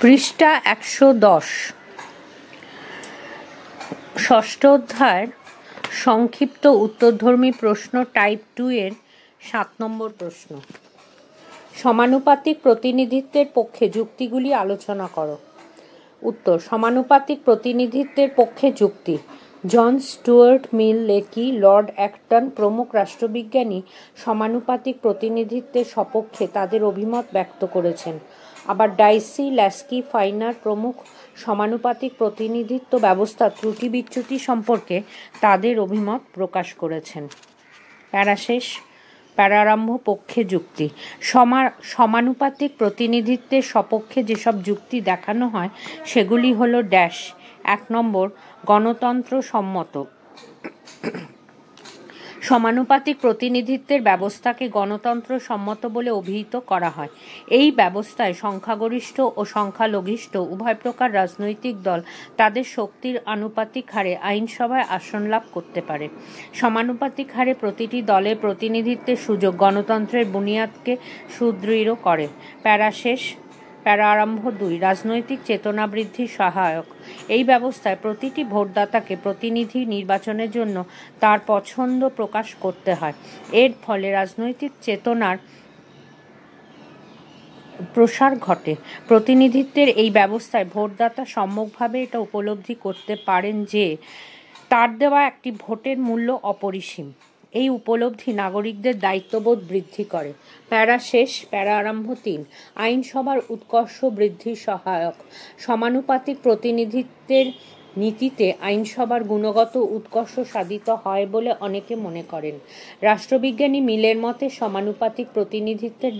পৃষ্ঠা ১১০। ষষ্ঠ অধ্যায়ের সংক্ষিপ্ত উত্তরধর্মী প্রশ্ন টাইপ 2 এর ৭ নম্বর প্রশ্ন। সমানুপাতিক প্রতিনিধিত্বের পক্ষে যুক্তিগুলি আলোচনা করো। উত্তর: সমানুপাতিক প্রতিনিধিত্বের পক্ষে যুক্তি। John Stuart Mill, Lecky, Lord Acton প্রমুখ রাষ্ট্রবিজ্ঞানী সমানুপাতিক প্রতিনিধিত্বের সপক্ষে তাদের অভিমত ব্যক্ত করেছেন। আবার ডাইসি, ল্যাস্কি, ফাইনার প্রমুখ সমানুপাতিক প্রতিনিধিত্ব ব্যবস্থার ত্রুটি বিচ্যুতি সম্পর্কে তাদের অভিমত প্রকাশ করেছেন। প্যারাশেষ, প্যারারম্ভ পক্ষে যুক্তি। সমানুপাতিক প্রতিনিধিত্বের সপক্ষে যেসব যুক্তি দেখানো হয় সেগুলি হল ড্যাশ। ১ নম্বর, গণতন্ত্র সম্মত। সমানুপাতিক প্রতিনিধিত্বের ব্যবস্থাকে গণতন্ত্র সম্মত বলে অভিহিত করা হয়। এই ব্যবস্থায় সংখ্যাগরিষ্ঠ ও সংখ্যালঘিষ্ঠ উভয় প্রকার রাজনৈতিক দল তাদের শক্তির আনুপাতিক হারে আইনসভায় আসন লাভ করতে পারে। সমানুপাতিক হারে প্রতিটি দলের প্রতিনিধিত্বের সুযোগ গণতন্ত্রের বুনিয়াদকে সুদৃঢ় করে। প্যারাশেষ, প্যারারম্ভ ২, রাজনৈতিক চেতনা বৃদ্ধির সহায়ক। এই ব্যবস্থায় প্রতিটি ভোটদাতাকে প্রতিনিধি নির্বাচনের জন্য তার পছন্দ প্রকাশ করতে হয়। এর ফলে রাজনৈতিক চেতনার প্রসার ঘটে। প্রতিনিধিত্বের এই ব্যবস্থায় ভোটদাতা সম্যকভাবে এটা উপলব্ধি করতে পারেন যে তার দেওয়া একটি ভোটের মূল্য অপরিসীম। এই উপলব্ধি নাগরিকদের দায়িত্ববোধ বৃদ্ধি করে। প্যারাশেষ, প্যারারম্ভ ৩, আইনসভার উৎকর্ষ বৃদ্ধির সহায়ক। সমানুপাতিক প্রতিনিধিত্বের নীতিতে আইনসভার গুণগত উৎকর্ষ সাধিত হয় বলে অনেকে মনে করেন। রাষ্ট্রবিজ্ঞানী মিলের মতে সমানুপাতিক প্রতিনিধিত্বের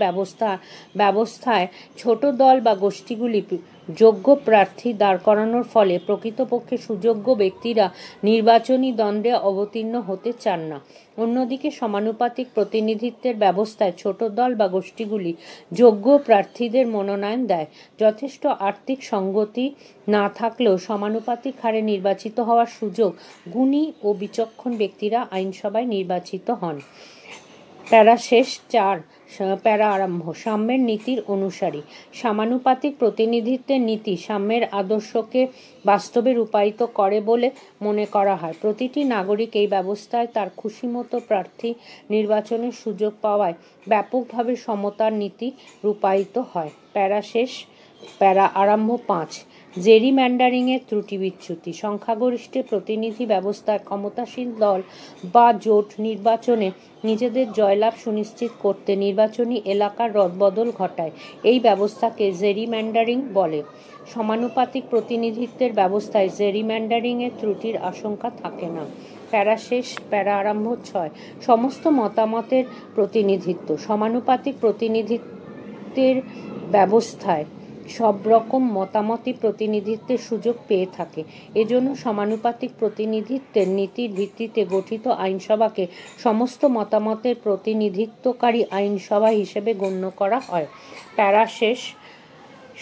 ব্যবস্থায় ছোট দল বা গোষ্ঠীগুলি যোগ্য প্রার্থী দাঁড় করানোর ফলে প্রকৃতপক্ষে সুযোগ্য ব্যক্তিরা নির্বাচনী দ্বন্দ্বে অবতীর্ণ হতে চান না। অন্যদিকে সমানুপাতিক প্রতিনিধিত্বের ব্যবস্থায় ছোট দল বা গোষ্ঠীগুলি যোগ্য প্রার্থীদের মনোনয়ন দেয়। যথেষ্ট আর্থিক সঙ্গতি না থাকলেও সমানুপাতিক হারে নির্বাচিত হওয়ার সুযোগ গুণী ও বিচক্ষণ ব্যক্তিরা আইনসভায় নির্বাচিত হন। প্যারাশেষ ৪, প্যারারম্ভ, সাম্যের নীতির অনুসারী। সমানুপাতিক প্রতিনিধিত্বের নীতি সাম্যের আদর্শকে বাস্তবে রূপায়িত করে বলে মনে করা হয়। প্রতিটি নাগরিক এই ব্যবস্থায় তার খুশিমতো প্রার্থী নির্বাচনের সুযোগ পাওয়ায় ব্যাপকভাবে সমতার নীতি রূপায়িত হয়। প্যারাশেষ, প্যারারম্ভ ৫, জেরিম্যান্ডারিংয়ের ত্রুটি বিচ্যুতি। সংখ্যাগরিষ্ঠের প্রতিনিধি ব্যবস্থায় ক্ষমতাসীন দল বা জোট নির্বাচনে নিজেদের জয়লাভ সুনিশ্চিত করতে নির্বাচনী এলাকার রদবদল ঘটায়। এই ব্যবস্থাকে জেরিম্যান্ডারিং বলে। সমানুপাতিক প্রতিনিধিত্বের ব্যবস্থায় জেরিম্যান্ডারিংয়ের ত্রুটির আশঙ্কা থাকে না। প্যারাশেষ, প্যারারম্ভ ৬, সমস্ত মতামতের প্রতিনিধিত্ব। সমানুপাতিক প্রতিনিধিত্বের ব্যবস্থায় সব রকম মতামতই প্রতিনিধিত্বের সুযোগ পেয়ে থাকে। এজন্য সমানুপাতিক প্রতিনিধিত্বের নীতির ভিত্তিতে গঠিত আইনসভাকে সমস্ত মতামতের প্রতিনিধিত্বকারী আইনসভা হিসেবে গণ্য করা হয়। প্যারাশেষ,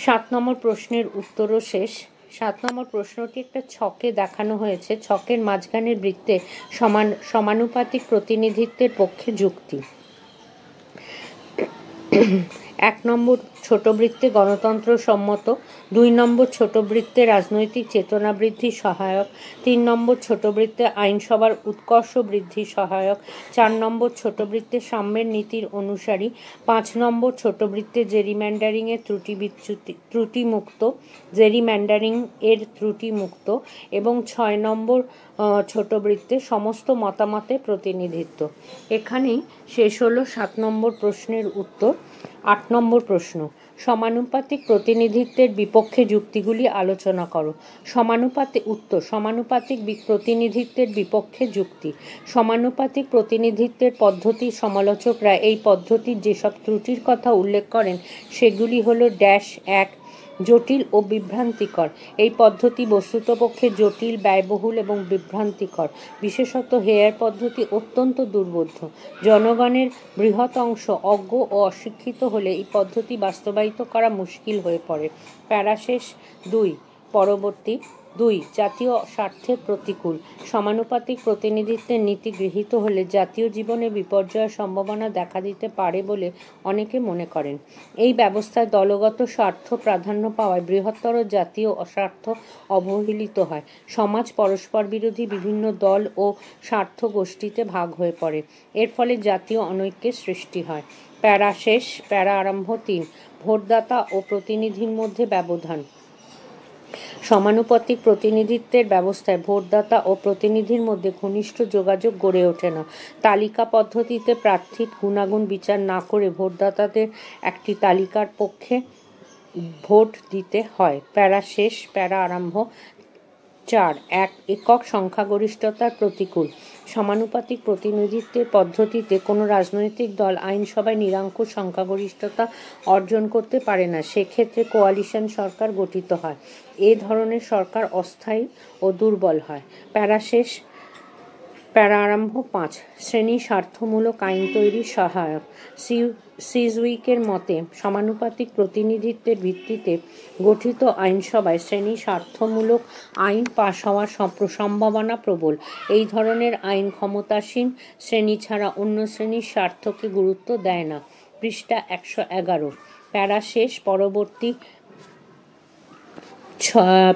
৭ নম্বর প্রশ্নের উত্তরও শেষ। ৭ নম্বর প্রশ্নটি একটা ছকে দেখানো হয়েছে। ছকের মাঝখানের বৃত্তে সমানুপাতিক প্রতিনিধিত্বের পক্ষে যুক্তি। ১ নম্বর ছোট বৃত্তে গণতন্ত্র সম্মত, ২ নম্বর ছোট বৃত্তে রাজনৈতিক চেতনা বৃদ্ধির সহায়ক, ৩ নম্বর ছোট বৃত্তে আইনসভার উৎকর্ষ বৃদ্ধির সহায়ক, ৪ নম্বর ছোট বৃত্তে সাম্যের নীতির অনুসারী, ৫ নম্বর ছোট বৃত্তে জেরিম্যান্ডারিংয়ের ত্রুটিমুক্ত, জেরিম্যান্ডারিং এর ত্রুটিমুক্ত এবং ৬ নম্বর ছোট বৃত্তে সমস্ত মতামতের প্রতিনিধিত্ব। এখানেই শেষ হলো ৭ নম্বর প্রশ্নের উত্তর। ৮ নম্বর প্রশ্ন, সমানুপাতিক প্রতিনিধিত্বের বিপক্ষে যুক্তিগুলি আলোচনা করো। উত্তর: সমানুপাতিক প্রতিনিধিত্বের বিপক্ষে যুক্তি। সমানুপাতিক প্রতিনিধিত্বের পদ্ধতির সমালোচকরা এই পদ্ধতির যেসব ত্রুটির কথা উল্লেখ করেন সেগুলি হল ড্যাশ ১, জটিল ও বিভ্রান্তিকর। এই পদ্ধতি বস্তুতপক্ষে জটিল, ব্যয়বহুল এবং বিভ্রান্তিকর। বিশেষত হেয়ার পদ্ধতি অত্যন্ত দুর্বোধ্য। জনগণের বৃহৎ অংশ অজ্ঞ ও অশিক্ষিত হলে এই পদ্ধতি বাস্তবায়িত করা মুশকিল হয়ে পড়ে। প্যারাশেষ ২, পরবর্তী। 2. জাতীয় স্বার্থের প্রতিকূল। সমানুপাতিক প্রতিনিধিত্বের নীতি গৃহীত হলে জাতীয় জীবনে বিপর্যয়ের সম্ভাবনা দেখা দিতে পারে বলে অনেকে মনে করেন। এই ব্যবস্থায় দলগত স্বার্থ প্রাধান্য পাওয়ায় বৃহত্তর জাতীয় স্বার্থ অবহেলিত হয়। সমাজ পরস্পর বিরোধী বিভিন্ন দল ও স্বার্থ গোষ্ঠীতে ভাগ হয়ে পড়ে। এর ফলে জাতীয় অনৈক্যের সৃষ্টি হয়। প্যারা শেষ। প্যারা আরম্ভ 3. ভোটদাতা ও প্রতিনিধির মধ্যে ব্যবধান। সমানুপাতিক প্রতিনিধিত্বের ব্যবস্থায় ভোটদাতা ও প্রতিনিধির মধ্যে ঘনিষ্ঠ যোগাযোগ গড়ে ওঠে না। তালিকা পদ্ধতিতে প্রার্থীর গুণাগুণ বিচার না করে ভোটদাতাদের একটি তালিকার পক্ষে ভোট দিতে হয়। প্যারা শেষ। প্যারা আরম্ভ 4. একক সংখ্যাগরিষ্ঠতার প্রতিকূল। সমানুপাতিক প্রতিনিধিত্বের পদ্ধতিতে কোনো রাজনৈতিক দল আইনসভায় নিরঙ্কুশ সংখ্যাগরিষ্ঠতা অর্জন করতে পারে না। সেক্ষেত্রে কোয়ালিশন সরকার গঠিত হয়। এ ধরনের সরকার অস্থায়ী ও দুর্বল হয়। প্যারা শেষ। প্যারা আরম্ভ 5. শ্রেণী স্বার্থমূলক আইন তৈরির সহায়ক। সিজউইকের মতে সমানুপাতিক প্রতিনিধিত্বের ভিত্তিতে গঠিত আইনসভায় শ্রেণী স্বার্থমূলক আইন পাশ হওয়ার সম্ভাবনা প্রবল। এই ধরনের আইন ক্ষমতাসীন শ্রেণী ছাড়া অন্য শ্রেণীর স্বার্থকে গুরুত্ব দেয় না। পৃষ্ঠা 111। প্যারা শেষ। পরবর্তী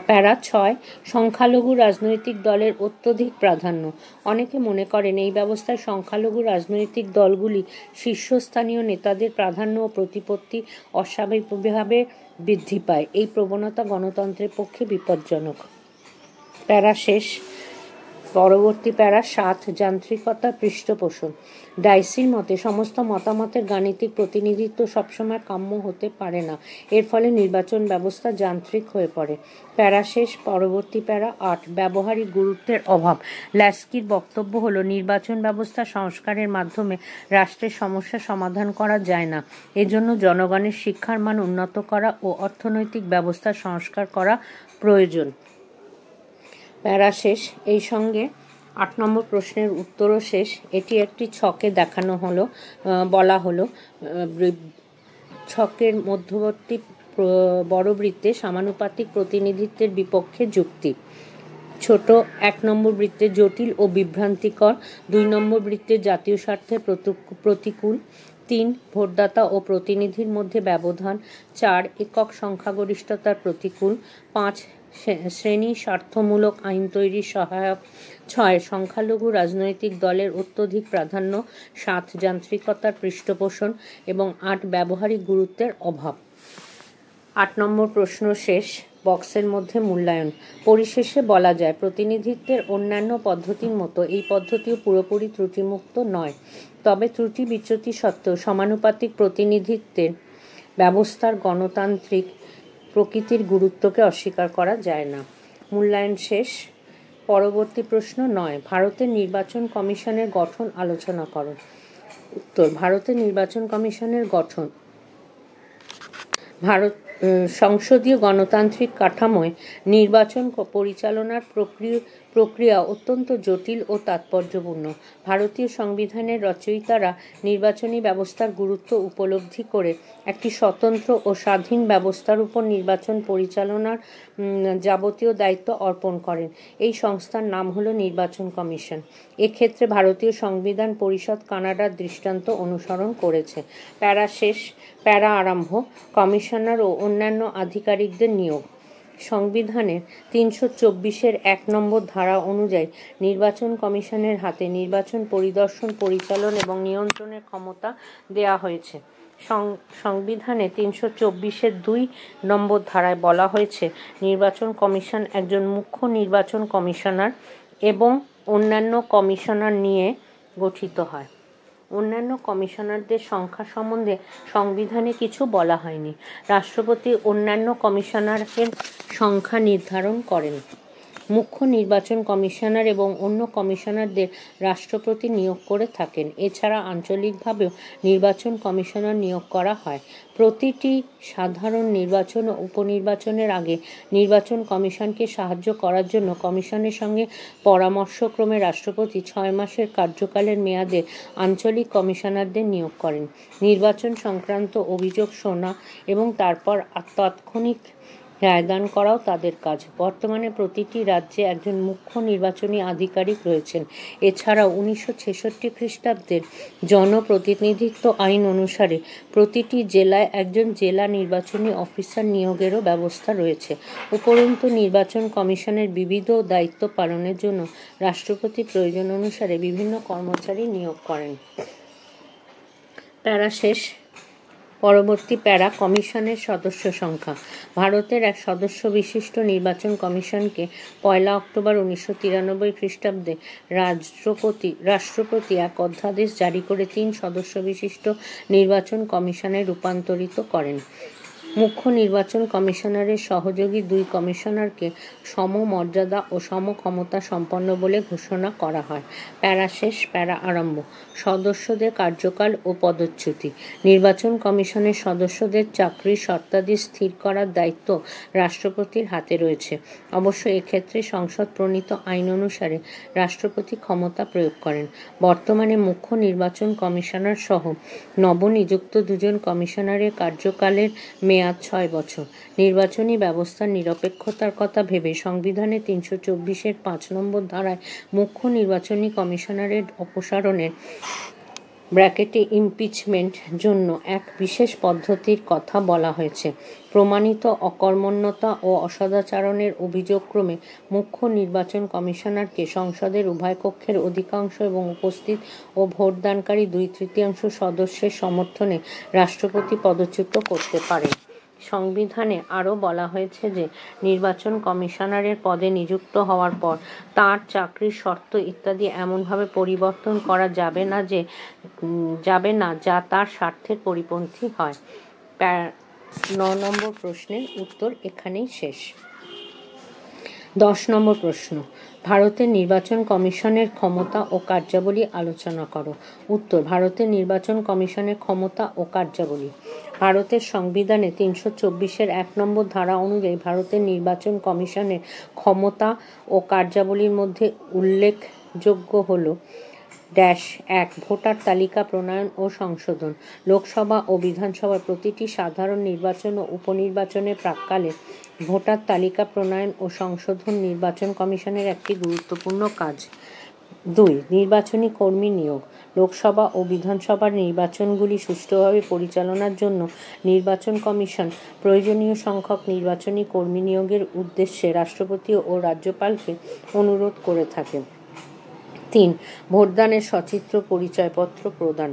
প্যারা 6. সংখ্যালঘু রাজনৈতিক দলের অত্যধিক প্রাধান্য। অনেকে মনে করেন এই ব্যবস্থায় সংখ্যালঘু রাজনৈতিক দলগুলি শীর্ষস্থানীয় নেতাদের প্রাধান্য ও প্রতিপত্তি অস্বাভাবিকভাবে বৃদ্ধি পায়। এই প্রবণতা গণতন্ত্রের পক্ষে বিপজ্জনক। প্যারা শেষ। পরবর্তী প্যারা 7. যান্ত্রিকতা পৃষ্ঠপোষণ। ডাইসির মতে সমস্ত মতামতের গাণিতিক প্রতিনিধিত্ব সবসময় কাম্য হতে পারে না। এর ফলে নির্বাচন ব্যবস্থা যান্ত্রিক হয়ে পড়ে। প্যারা শেষ। পরবর্তী প্যারা 8. ব্যবহারিক গুরুত্বের অভাব। ল্যাস্কির বক্তব্য হলো নির্বাচন ব্যবস্থা সংস্কারের মাধ্যমে রাষ্ট্রের সমস্যা সমাধান করা যায় না। এজন্য জনগণের শিক্ষার মান উন্নত করা ও অর্থনৈতিক ব্যবস্থা সংস্কার করা প্রয়োজন। প্যারা শেষ। এই সঙ্গে 8 নম্বর প্রশ্নের উত্তরও শেষ। এটি একটি ছকে দেখানো হলো, বলা হলো ছকের মধ্যবর্তী বড় বৃত্তে সমানুপাতিক প্রতিনিধিত্বের বিপক্ষে যুক্তি। ছোট 1 নম্বর বৃত্তে জটিল ও বিভ্রান্তিকর। 2 নম্বর বৃত্তে জাতীয় স্বার্থের প্রতিকূল। 3. ভোটদাতা ও প্রতিনিধির মধ্যে ব্যবধান। 4. একক সংখ্যাগরিষ্ঠতার প্রতিকূল। 5. শ্রেণী স্বার্থমূলক আইন তৈরির সহায়ক। 6. সংখ্যালঘু রাজনৈতিক দলের অত্যধিক প্রাধান্য। 7. যান্ত্রিকতার পৃষ্ঠপোষণ এবং 8. ব্যবহারিক গুরুত্বের অভাব। 8 নম্বর প্রশ্ন শেষ। বক্সের মধ্যে মূল্যায়ন। পরিশেষে বলা যায় প্রতিনিধিত্বের অন্যান্য পদ্ধতির মতো এই পদ্ধতিও পুরোপুরি ত্রুটিমুক্ত নয়। তবে ত্রুটি বিচ্যুতি সত্ত্বেও সমানুপাতিক প্রতিনিধিত্বের ব্যবস্থার গণতান্ত্রিক প্রকৃতির গুরুত্বকে অস্বীকার করা যায় না। মূল্যায়ন শেষ। পরবর্তী প্রশ্ন 9. ভারতের নির্বাচন কমিশনের গঠন আলোচনা করো। উত্তর: ভারতের নির্বাচন কমিশনের গঠন ভারত সংসদীয় গণতান্ত্রিক কাঠামোয় নির্বাচন পরিচালনার প্রক্রিয়া অত্যন্ত জটিল ও তাৎপর্যপূর্ণ। ভারতীয় সংবিধানের রচয়িতারা নির্বাচনী ব্যবস্থার গুরুত্ব উপলব্ধি করে একটি স্বতন্ত্র ও স্বাধীন ব্যবস্থার উপর নির্বাচন পরিচালনার যাবতীয় দায়িত্ব অর্পণ করেন। এই সংস্থার নাম হলো নির্বাচন কমিশন। এক্ষেত্রে ভারতীয় সংবিধান পরিষদ কানাডার দৃষ্টান্ত অনুসরণ করেছে। প্যারা শেষ। প্যারা আরম্ভ। কমিশনার ও অন্যান্য আধিকারিকদের নিয়োগ। সংবিধানের 324-এর 1 নম্বর ধারা অনুযায়ী নির্বাচন কমিশনের হাতে নির্বাচন পরিদর্শন, পরিচালন এবং নিয়ন্ত্রণের ক্ষমতা দেয়া হয়েছে। সংবিধানে 324-এর 2 নম্বর ধারায় বলা হয়েছে নির্বাচন কমিশন একজন মুখ্য নির্বাচন কমিশনার এবং অন্যান্য কমিশনার নিয়ে গঠিত হয়। অন্যান্য কমিশনারদের সংখ্যা সম্বন্ধে সংবিধানে কিছু বলা হয়নি। রাষ্ট্রপতি অন্যান্য কমিশনারের সংখ্যা নির্ধারণ করেন। মুখ্য নির্বাচন কমিশনার এবং অন্য কমিশনারদের রাষ্ট্রপতি নিয়োগ করে থাকেন। এছাড়া আঞ্চলিকভাবেও নির্বাচন কমিশনার নিয়োগ করা হয়। প্রতিটি সাধারণ নির্বাচন ও উপনির্বাচনের আগে নির্বাচন কমিশনকে সাহায্য করার জন্য কমিশনের সঙ্গে পরামর্শক্রমে রাষ্ট্রপতি 6 মাসের কার্যকালের মেয়াদে আঞ্চলিক কমিশনারদের নিয়োগ করেন। নির্বাচন সংক্রান্ত অভিযোগ শোনা এবং তারপর তাৎক্ষণিক রায়দান করাও তাদের কাজ। বর্তমানে প্রতিটি রাজ্যে একজন মুখ্য নির্বাচনী আধিকারিক রয়েছেন। এছাড়াও 1966 খ্রিস্টাব্দের জনপ্রতিনিধিত্ব আইন অনুসারে প্রতিটি জেলায় একজন জেলা নির্বাচনী অফিসার নিয়োগেরও ব্যবস্থা রয়েছে। উপরন্তু নির্বাচন কমিশনের বিবিধ দায়িত্ব পালনের জন্য রাষ্ট্রপতি প্রয়োজন অনুসারে বিভিন্ন কর্মচারী নিয়োগ করেন। প্যারা শেষ। পরবর্তী প্যারা কমিশনের সদস্য সংখ্যা। ভারতের এক সদস্য বিশিষ্ট নির্বাচন কমিশনকে 1 অক্টোবর 1993 খ্রিস্টাব্দে রাষ্ট্রপতি এক অধ্যাদেশ জারি করে 3 সদস্য বিশিষ্ট নির্বাচন কমিশনে রূপান্তরিত করেন। মুখ্য নির্বাচন কমিশনারের সহযোগী 2 কমিশনারকে সমমর্যাদা ও সমক্ষমতা সম্পন্ন বলে ঘোষণা করা হয়। প্যারা শেষ। প্যারা আরম্ভ। সদস্যদের কার্যকাল ও পদচ্যুতি। নির্বাচন কমিশনের সদস্যদের চাকরির শর্তাদি স্থির করার দায়িত্ব রাষ্ট্রপতির হাতে রয়েছে। অবশ্য এক্ষেত্রে সংসদ প্রণীত আইন অনুসারে রাষ্ট্রপতি ক্ষমতা প্রয়োগ করেন। বর্তমানে মুখ্য নির্বাচন কমিশনার সহ নবনিযুক্ত 2 জন কমিশনারের কার্যকালের মেয়াদ 6 বছর। নির্বাচনী ব্যবস্থার নিরপেক্ষতার কথা ভেবে সংবিধানের 324-এর 5 নম্বর ধারায় মুখ্য নির্বাচনী কমিশনারের অপসারণের ইমপিচমেন্ট জন্য এক বিশেষ পদ্ধতির কথা বলা হয়েছে। প্রমাণিত অকর্মণ্যতা ও অসদাচরণের অভিযোগক্রমে মুখ্য নির্বাচন কমিশনারকে সংসদের উভয় কক্ষের অধিকাংশ এবং উপস্থিত ও ভোটদানকারী 2/3 সদস্যের সমর্থনে রাষ্ট্রপতি পদচ্যুত করতে পারেন। সংবিধানে আরও বলা হয়েছে যে নির্বাচন কমিশনারের পদে নিযুক্ত হওয়ার পর তার চাকরির শর্ত ইত্যাদি এমনভাবে পরিবর্তন করা যাবে না যা তার স্বার্থের পরিপন্থী হয়। 9 নম্বর প্রশ্নের উত্তর এখানেই শেষ। 10 নম্বর প্রশ্ন। ভারতের নির্বাচন কমিশনের ক্ষমতা ও কার্যাবলী আলোচনা করো। উত্তর। ভারতের নির্বাচন কমিশনের ক্ষমতা ও কার্যাবলী। ভারতের সংবিধানে 324-এর 1 নম্বর ধারা অনুযায়ী ভারতের নির্বাচন কমিশনের ক্ষমতা ও কার্যাবলীর মধ্যে উল্লেখযোগ্য হল: 1. ভোটার তালিকা প্রণয়ন ও সংশোধন। লোকসভা ও বিধানসভার প্রতিটি সাধারণ নির্বাচন ও উপনির্বাচনের প্রাক্কালে ভোটার তালিকা প্রণয়ন ও সংশোধন নির্বাচন কমিশনের একটি গুরুত্বপূর্ণ কাজ। 2. নির্বাচনী কর্মী নিয়োগ। লোকসভা ও বিধানসভার নির্বাচনগুলি সুষ্ঠুভাবে পরিচালনার জন্য নির্বাচন কমিশন প্রয়োজনীয় সংখ্যক নির্বাচনী কর্মী নিয়োগের উদ্দেশ্যে রাষ্ট্রপতি ও রাজ্যপালকে অনুরোধ করে থাকে। 3. ভোটদানের সচিত্র পরিচয়পত্র প্রদান।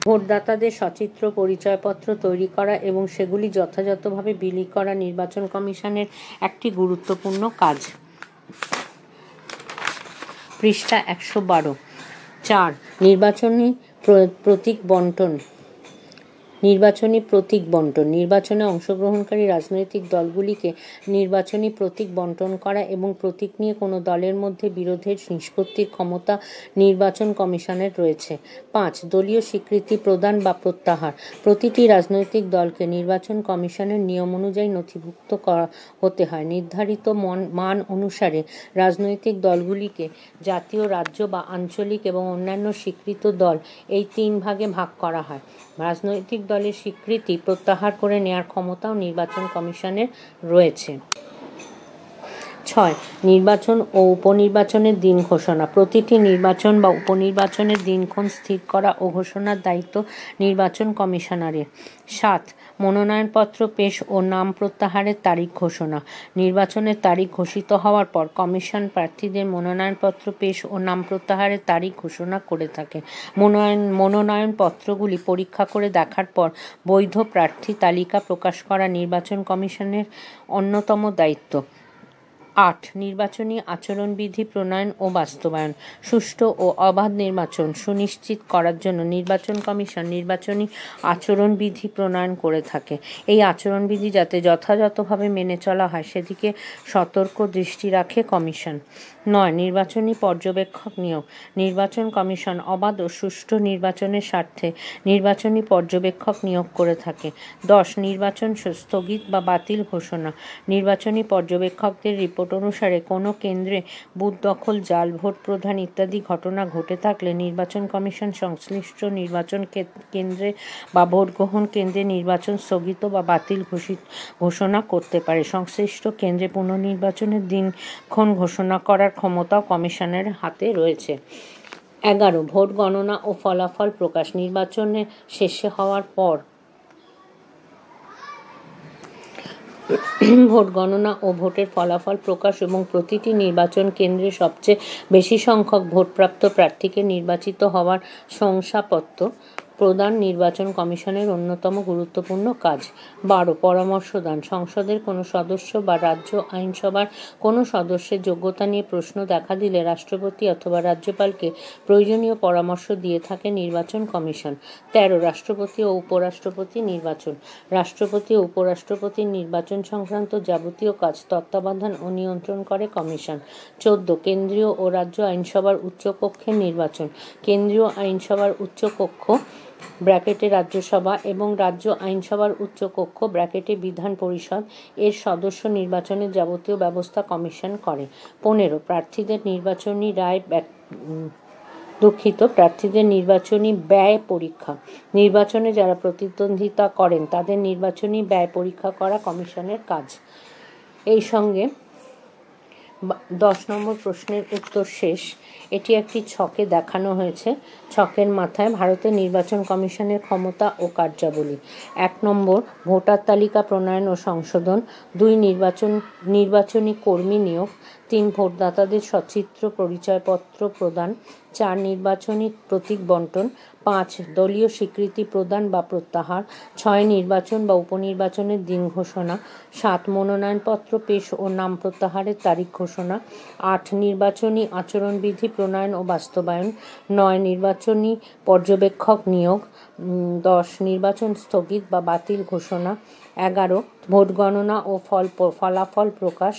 ভোটদাতাদের সচিত্র পরিচয়পত্র তৈরি করা এবং সেগুলি যথাযথভাবে বিলি করা নির্বাচন কমিশনের একটি গুরুত্বপূর্ণ কাজ। পৃষ্ঠা 112। 4. নির্বাচনী প্রতীক বণ্টন। নির্বাচনে অংশগ্রহণকারী রাজনৈতিক দলগুলিকে নির্বাচনী প্রতীক বণ্টন করা এবং প্রতীক নিয়ে কোনো দলের মধ্যে বিরোধের নিষ্পত্তির ক্ষমতা নির্বাচন কমিশনের রয়েছে। 5. দলীয় স্বীকৃতি প্রদান বা প্রত্যাহার। প্রতিটি রাজনৈতিক দলকে নির্বাচন কমিশনের নিয়ম অনুযায়ী নথিভুক্ত হতে হয়। নির্ধারিত মান অনুসারে রাজনৈতিক দলগুলিকে জাতীয়, রাজ্য বা আঞ্চলিক এবং অন্যান্য স্বীকৃত দল এই 3 ভাগে ভাগ করা হয়। রাজনৈতিক দলের স্বীকৃতি প্রত্যাহার করে নেয়ার ক্ষমতাও নির্বাচন কমিশনের রয়েছে। 6. নির্বাচন ও উপনির্বাচনের দিন ঘোষণা। প্রতিটি নির্বাচন বা উপনির্বাচনের দিনক্ষণ স্থির করা ও ঘোষণার দায়িত্ব নির্বাচন কমিশনারের। 7. মনোনয়নপত্র পেশ ও নাম প্রত্যাহারের তারিখ ঘোষণা। নির্বাচনের তারিখ ঘোষিত হওয়ার পর কমিশন প্রার্থীদের মনোনয়নপত্র পেশ ও নাম প্রত্যাহারের তারিখ ঘোষণা করে থাকে। মনোনয়নপত্রগুলি পরীক্ষা করে দেখার পর বৈধ প্রার্থী তালিকা প্রকাশ করা নির্বাচন কমিশনের অন্যতম দায়িত্ব। 8. নির্বাচনী আচরণবিধি প্রণয়ন ও বাস্তবায়ন। সুষ্ঠু ও অবাধ নির্বাচন সুনিশ্চিত করার জন্য নির্বাচন কমিশন নির্বাচনী আচরণবিধি প্রণয়ন করে থাকে। এই আচরণবিধি যাতে যথাযথভাবে মেনে চলা হয় সেদিকে সতর্ক দৃষ্টি রাখে কমিশন। 9. নির্বাচনী পর্যবেক্ষক নিয়োগ। নির্বাচন কমিশন অবাধ ও সুষ্ঠু নির্বাচনের স্বার্থে নির্বাচনী পর্যবেক্ষক নিয়োগ করে থাকে। 10. নির্বাচন স্থগিত বা বাতিল ঘোষণা। নির্বাচনী পর্যবেক্ষকদের রিপোর্ট রিপোর্ট অনুসারে কোনো কেন্দ্রে বুথ দখল, জাল ভোট প্রদান ইত্যাদি ঘটনা ঘটে থাকলে নির্বাচন কমিশন সংশ্লিষ্ট নির্বাচন কেন্দ্রে বা ভোট গ্রহণ কেন্দ্রে নির্বাচন স্থগিত বা বাতিল ঘোষণা করতে পারে। সংশ্লিষ্ট কেন্দ্রে পুনর্নির্বাচনের দিনক্ষণ ঘোষণা করার ক্ষমতাও কমিশনের হাতে রয়েছে। 11. ভোট গণনা ও ফলাফল প্রকাশ। নির্বাচনে শেষে হওয়ার পর ভোট গণনা ও ভোটের ফলাফল প্রকাশ এবং প্রতিটি নির্বাচন কেন্দ্রে সবচেয়ে বেশি সংখ্যক ভোটপ্রাপ্ত প্রার্থীকে নির্বাচিত হওয়ার শংসাপত্র প্রদান নির্বাচন কমিশনের অন্যতম গুরুত্বপূর্ণ কাজ। 12. পরামর্শ দান। সংসদের কোনো সদস্য বা রাজ্য আইনসভার কোনো সদস্যের যোগ্যতা নিয়ে প্রশ্ন দেখা দিলে রাষ্ট্রপতি অথবা রাজ্যপালকে প্রয়োজনীয় পরামর্শ দিয়ে থাকে নির্বাচন কমিশন। 13. রাষ্ট্রপতি ও উপরাষ্ট্রপতি নির্বাচন। রাষ্ট্রপতি ও উপরাষ্ট্রপতির নির্বাচন সংক্রান্ত যাবতীয় কাজ তত্ত্বাবধান ও নিয়ন্ত্রণ করে কমিশন। 14. কেন্দ্রীয় ও রাজ্য আইনসভার উচ্চকক্ষের নির্বাচন। কেন্দ্রীয় আইনসভার উচ্চকক্ষ ব্র্যাকেটে রাজ্যসভা এবং রাজ্য আইনসভার উচ্চকক্ষ ব্র্যাকেটে বিধান পরিষদ এর সদস্য নির্বাচনের যাবতীয় ব্যবস্থা কমিশন করে। 15. প্রার্থীদের নির্বাচনী ব্যয় পরীক্ষা। নির্বাচনে যারা প্রতিদ্বন্দ্বিতা করেন তাদের নির্বাচনী ব্যয় পরীক্ষা করা কমিশনের কাজ। এই সঙ্গে 10 নম্বর প্রশ্নের উত্তর শেষ। এটি একটি ছকে দেখানো হয়েছে। ছকের মাথায় ভারতের নির্বাচন কমিশনের ক্ষমতা ও কার্যাবলী। 1 নম্বর ভোটার তালিকা প্রণয়ন ও সংশোধন। 2 নির্বাচনী কর্মী নিয়োগ। 3 ভোটদাতাদের সচিত্র পরিচয়পত্র প্রদান। 4 নির্বাচনী প্রতীক বণ্টন। 5 দলীয় স্বীকৃতি প্রদান বা প্রত্যাহার। 6 নির্বাচন বা উপনির্বাচনের দিন ঘোষণা। 7 মনোনয়নপত্র পেশ ও নাম প্রত্যাহারের তারিখ ঘোষণা। 8 নির্বাচনী আচরণবিধি প্রণয়ন ও বাস্তবায়ন। 9 নির্বাচনী পর্যবেক্ষক নিয়োগ। 10 নির্বাচন স্থগিত বা বাতিল ঘোষণা। 11 ভোট গণনা ও ফলাফল প্রকাশ।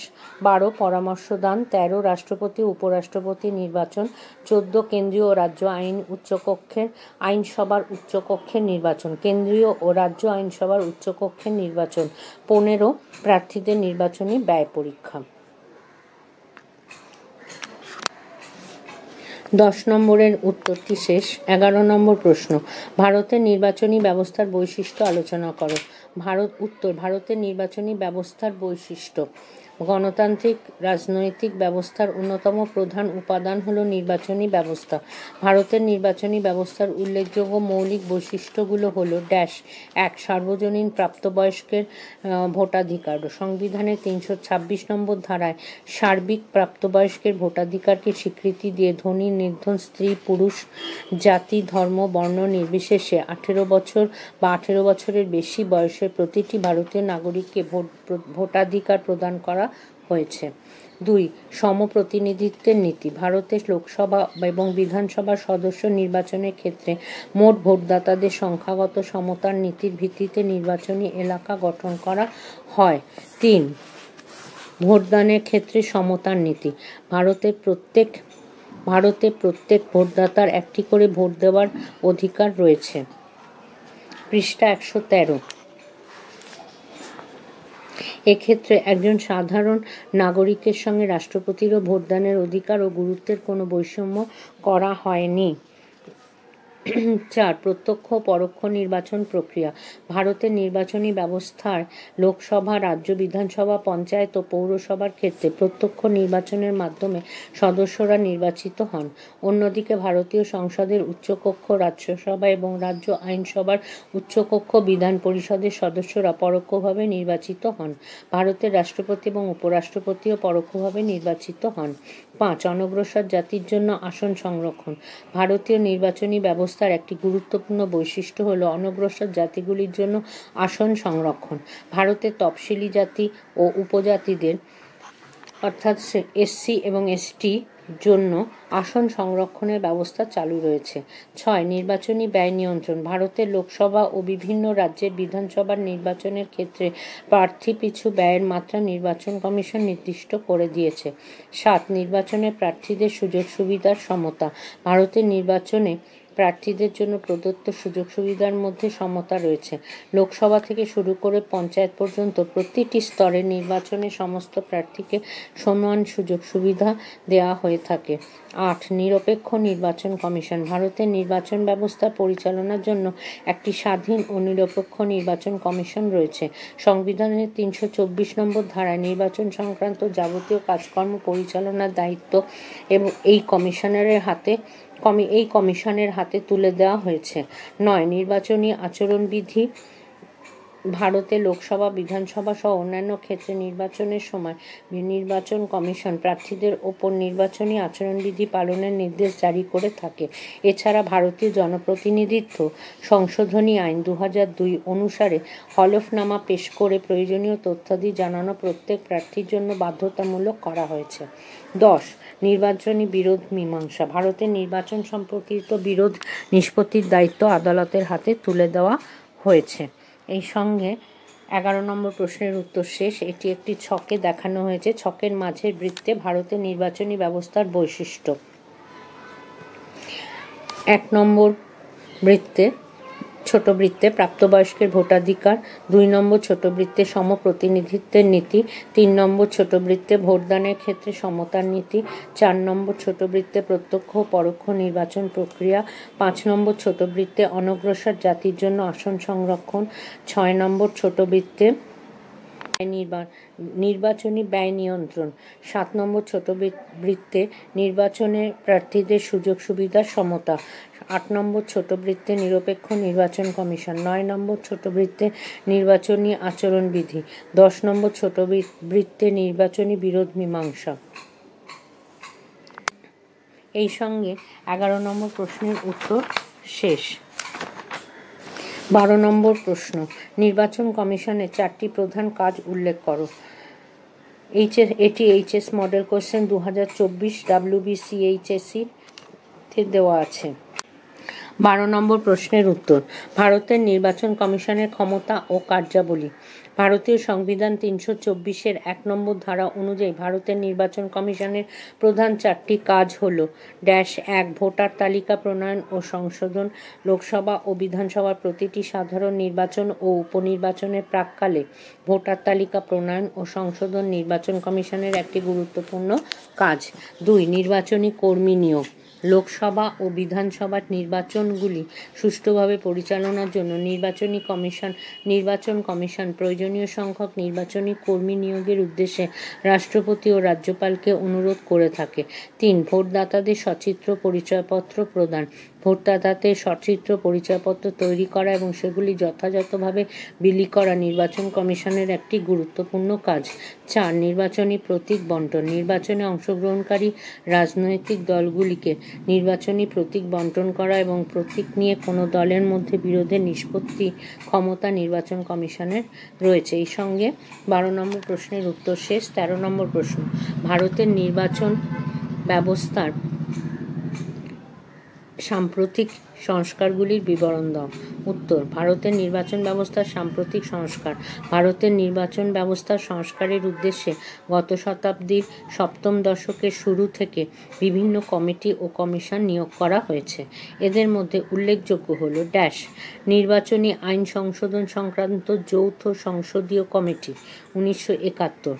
12 পরামর্শ দান। 13 রাষ্ট্রপতি ও উপরাষ্ট্রপতি নির্বাচন। 14 কেন্দ্রীয় ও রাজ্য আইনসভার উচ্চকক্ষের নির্বাচন। কেন্দ্রীয় ও রাজ্য আইনসভার উচ্চকক্ষের নির্বাচন। 15 প্রার্থীদের নির্বাচনী ব্যয় পরীক্ষা। 10 নম্বরের উত্তরটি শেষ। 11 নম্বর প্রশ্ন, ভারতের নির্বাচনী ব্যবস্থার বৈশিষ্ট্য আলোচনা করো। ভারতের নির্বাচনী ব্যবস্থার বৈশিষ্ট্য। গণতান্ত্রিক রাজনৈতিক ব্যবস্থার অন্যতম প্রধান উপাদান হল নির্বাচনী ব্যবস্থা। ভারতের নির্বাচনী ব্যবস্থার উল্লেখযোগ্য মৌলিক বৈশিষ্ট্যগুলো হল 1 সার্বজনীন প্রাপ্তবয়স্কের ভোটাধিকার। সংবিধানের 326 নম্বর ধারায় সার্বিক প্রাপ্তবয়স্কের ভোটাধিকারকে স্বীকৃতি দিয়ে ধনী নির্ধন, স্ত্রী পুরুষ, জাতি ধর্ম বর্ণ নির্বিশেষে 18 বছর বা 18 বছরের বেশি বয়সের প্রতিটি ভারতীয় নাগরিককে ভোটাধিকার প্রদান করা হয়েছে। 2 সমপ্রতিনিধিত্বের নীতি। ভারতের লোকসভা এবং বিধানসভার সদস্য নির্বাচনের ক্ষেত্রে মোট ভোটদাতাদের সংখ্যাগত সমতার নীতির ভিত্তিতে নির্বাচনী এলাকা গঠন করা হয়। 3 ভোটদানের ক্ষেত্রে সমতার নীতি। ভারতে প্রত্যেক ভোটদাতার একটি করে ভোট দেওয়ার অধিকার রয়েছে। পৃষ্ঠা 113। এক্ষেত্রে একজন সাধারণ নাগরিকের সঙ্গে রাষ্ট্রপতিরও ভোটদানের অধিকার ও গুরুত্বের কোনো বৈষম্য করা হয়নি। 4 প্রত্যক্ষ ও পরোক্ষ নির্বাচন প্রক্রিয়া। ভারতের নির্বাচনী ব্যবস্থার লোকসভা, রাজ্য বিধানসভা, পঞ্চায়েত ও পৌরসভার ক্ষেত্রে প্রত্যক্ষ নির্বাচনের মাধ্যমে সদস্যরা নির্বাচিত হন। অন্যদিকে ভারতীয় সংসদের উচ্চকক্ষ, রাজ্যসভা এবং রাজ্য আইনসভার উচ্চকক্ষ বিধান পরিষদের সদস্যরা পরোক্ষভাবে নির্বাচিত হন। ভারতের রাষ্ট্রপতি এবং উপরাষ্ট্রপতিও পরোক্ষভাবে নির্বাচিত হন। 5 অনগ্রসর জাতির জন্য আসন সংরক্ষণ। ভারতীয় নির্বাচনী ব্যবস্থার একটি গুরুত্বপূর্ণ বৈশিষ্ট্য হল অনগ্রসর জাতিগুলির জন্য আসন সংরক্ষণ। ভারতের তফসিলি জাতি ও উপজাতিদের অর্থাৎ SC এবং ST জন্য আসন সংরক্ষণের ব্যবস্থা চালু রয়েছে। 6 নির্বাচনী ব্যয় নিয়ন্ত্রণ। ভারতের লোকসভা ও বিভিন্ন রাজ্যের বিধানসভার নির্বাচনের ক্ষেত্রে প্রার্থী পিছু ব্যয়ের মাত্রা নির্বাচন কমিশন নির্দিষ্ট করে দিয়েছে। 7 নির্বাচনে প্রার্থীদের সুযোগ সুবিধার সমতা। ভারতের নির্বাচনে প্রার্থীদের জন্য প্রদত্ত সুযোগ সুবিধার মধ্যে সমতা রয়েছে। লোকসভা থেকে শুরু করে পঞ্চায়েত পর্যন্ত প্রতিটি স্তরে নির্বাচনে সমস্ত প্রার্থীকে সমান সুযোগ সুবিধা দেওয়া হয়ে থাকে। 8. নিরপেক্ষ নির্বাচন কমিশন। ভারতের নির্বাচন ব্যবস্থা পরিচালনার জন্য একটি স্বাধীন ও নিরপেক্ষ নির্বাচন কমিশন রয়েছে। সংবিধানের 324 নম্বর ধারায় নির্বাচন সংক্রান্ত যাবতীয় কাজকর্ম পরিচালনার দায়িত্ব এবং এই কমিশনের হাতে তুলে দেওয়া হয়েছে। 9. নির্বাচনী আচরণবিধি। ভারতে লোকসভা, বিধানসভা সহ অন্যান্য ক্ষেত্রে নির্বাচনের সময় নির্বাচন কমিশন প্রার্থীদের ওপর নির্বাচনী আচরণবিধি পালনের নির্দেশ জারি করে থাকে। এছাড়া ভারতীয় জনপ্রতিনিধিত্ব সংশোধনী আইন 2002 অনুসারে হলফনামা পেশ করে প্রয়োজনীয় তথ্যাদি জানানো প্রত্যেক প্রার্থীর জন্য বাধ্যতামূলক করা হয়েছে। 10. নির্বাচনী বিরোধ মীমাংসা। ভারতের নির্বাচন সম্পর্কিত বিরোধ নিষ্পত্তির দায়িত্ব আদালতের হাতে তুলে দেওয়া হয়েছে। এই সঙ্গে 11 নম্বর প্রশ্নের উত্তর শেষ। এটি একটি ছকে দেখানো হয়েছে। ছকের মাঝের বৃত্তে ভারতের নির্বাচনী ব্যবস্থার বৈশিষ্ট্য। 1 নম্বর বৃত্তে ছোট বৃত্তে প্রাপ্তবয়স্কের ভোটাধিকার, 2 নম্বর ছোট বৃত্তে সমপ্রতিনিধিত্বের নীতি, 3 নম্বর ছোট বৃত্তে ভোটদানের ক্ষেত্রে সমতার নীতি, 4 নম্বর ছোট বৃত্তে প্রত্যক্ষ ও পরোক্ষ নির্বাচন প্রক্রিয়া, 5 নম্বর ছোট বৃত্তে অনগ্রসর জাতির জন্য আসন সংরক্ষণ, 6 নম্বর ছোট বৃত্তে নির্বাচনী ব্যয় নিয়ন্ত্রণ, 7 নম্বর ছোট বৃত্তে নির্বাচনে প্রার্থীদের সুযোগ সুবিধার সমতা, 8 নম্বর ছোট বৃত্তে নিরপেক্ষ নির্বাচন কমিশন, 9 নম্বর ছোট বৃত্তে নির্বাচনী আচরণবিধি, 10 নম্বর ছোট বৃত্তে নির্বাচনী বিরোধ মীমাংসা। এই সঙ্গে 11 নম্বর প্রশ্নের উত্তর শেষ। 12 নম্বর প্রশ্ন, নির্বাচন কমিশনের 4টি প্রধান কাজ উল্লেখ করো। এটি এইচএস মডেল কোশ্চেন 2024 WBCHSC তে দেওয়া আছে। 12 নম্বর প্রশ্নের উত্তর, ভারতের নির্বাচন কমিশনের ক্ষমতা ও কার্যাবলী। ভারতীয় সংবিধান 324-এর 1 নম্বর ধারা অনুযায়ী ভারতের নির্বাচন কমিশনের প্রধান 4টি কাজ হল: 1. ভোটার তালিকা প্রণয়ন ও সংশোধন। লোকসভা ও বিধানসভার প্রতিটি সাধারণ নির্বাচন ও উপনির্বাচনের প্রাক্কালে ভোটার তালিকা প্রণয়ন ও সংশোধন নির্বাচন কমিশনের একটি গুরুত্বপূর্ণ কাজ। 2. নির্বাচনী কর্মী নিয়োগ। লোকসভা ও বিধানসভার নির্বাচনগুলি সুষ্ঠুভাবে পরিচালনার জন্য নির্বাচন কমিশন প্রয়োজনীয় সংখ্যক নির্বাচনী কর্মী নিয়োগের উদ্দেশ্যে রাষ্ট্রপতি ও রাজ্যপালকে অনুরোধ করে থাকে। 3. ভোটদাতাদের সচিত্র পরিচয়পত্র প্রদান। ভোটদাতাদের সচিত্র পরিচয়পত্র তৈরি করা এবং সেগুলি যথাযথভাবে বিলি করা নির্বাচন কমিশনের একটি গুরুত্বপূর্ণ কাজ। 4. নির্বাচনী প্রতীক বণ্টন। নির্বাচনে অংশগ্রহণকারী রাজনৈতিক দলগুলিকে নির্বাচনী প্রতীক বণ্টন করা এবং প্রতীক নিয়ে কোনো দলের মধ্যে বিরোধের নিষ্পত্তি ক্ষমতা নির্বাচন কমিশনের রয়েছে। এই সঙ্গে 12 নম্বর প্রশ্নের উত্তর শেষ। 13 নম্বর প্রশ্ন, ভারতের নির্বাচন ব্যবস্থার সাম্প্রতিক সংস্কারগুলির বিবরণ দাও। উত্তর, ভারতের নির্বাচন ব্যবস্থার সাম্প্রতিক সংস্কার। ভারতের নির্বাচন ব্যবস্থার সংস্কারের উদ্দেশ্যে গত শতাব্দীর 7ম দশকের শুরু থেকে বিভিন্ন কমিটি ও কমিশন নিয়োগ করা হয়েছে। এদের মধ্যে উল্লেখযোগ্য হল: নির্বাচনী আইন সংশোধন সংক্রান্ত যৌথ সংসদীয় committee 1971,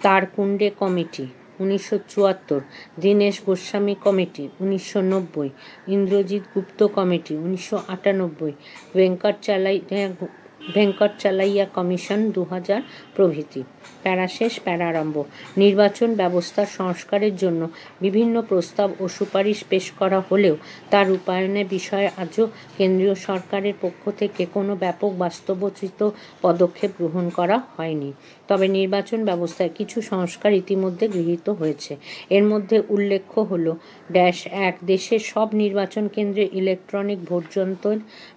Tarkunde committee 1974, Dinesh Goswami committee 1990, Indrajit Gupta committee 1998, Venkatachaliah commission 2000 প্রভৃতি। প্যারা শেষ, প্যারা আরম্ভ। নির্বাচন ব্যবস্থার সংস্কারের জন্য বিভিন্ন প্রস্তাব ও সুপারিশ পেশ করা হলেও তার রূপায়ণের বিষয়ে আজও কেন্দ্রীয় সরকারের পক্ষ থেকে কোনো ব্যাপক বাস্তবোচিত পদক্ষেপ গ্রহণ করা হয়নি। তবে নির্বাচন ব্যবস্থায় কিছু সংস্কার ইতিমধ্যে গৃহীত হয়েছে। এর মধ্যে উল্লেখ্য হল: 1. দেশের সব নির্বাচন কেন্দ্রে ইলেকট্রনিক ভোটযন্ত্র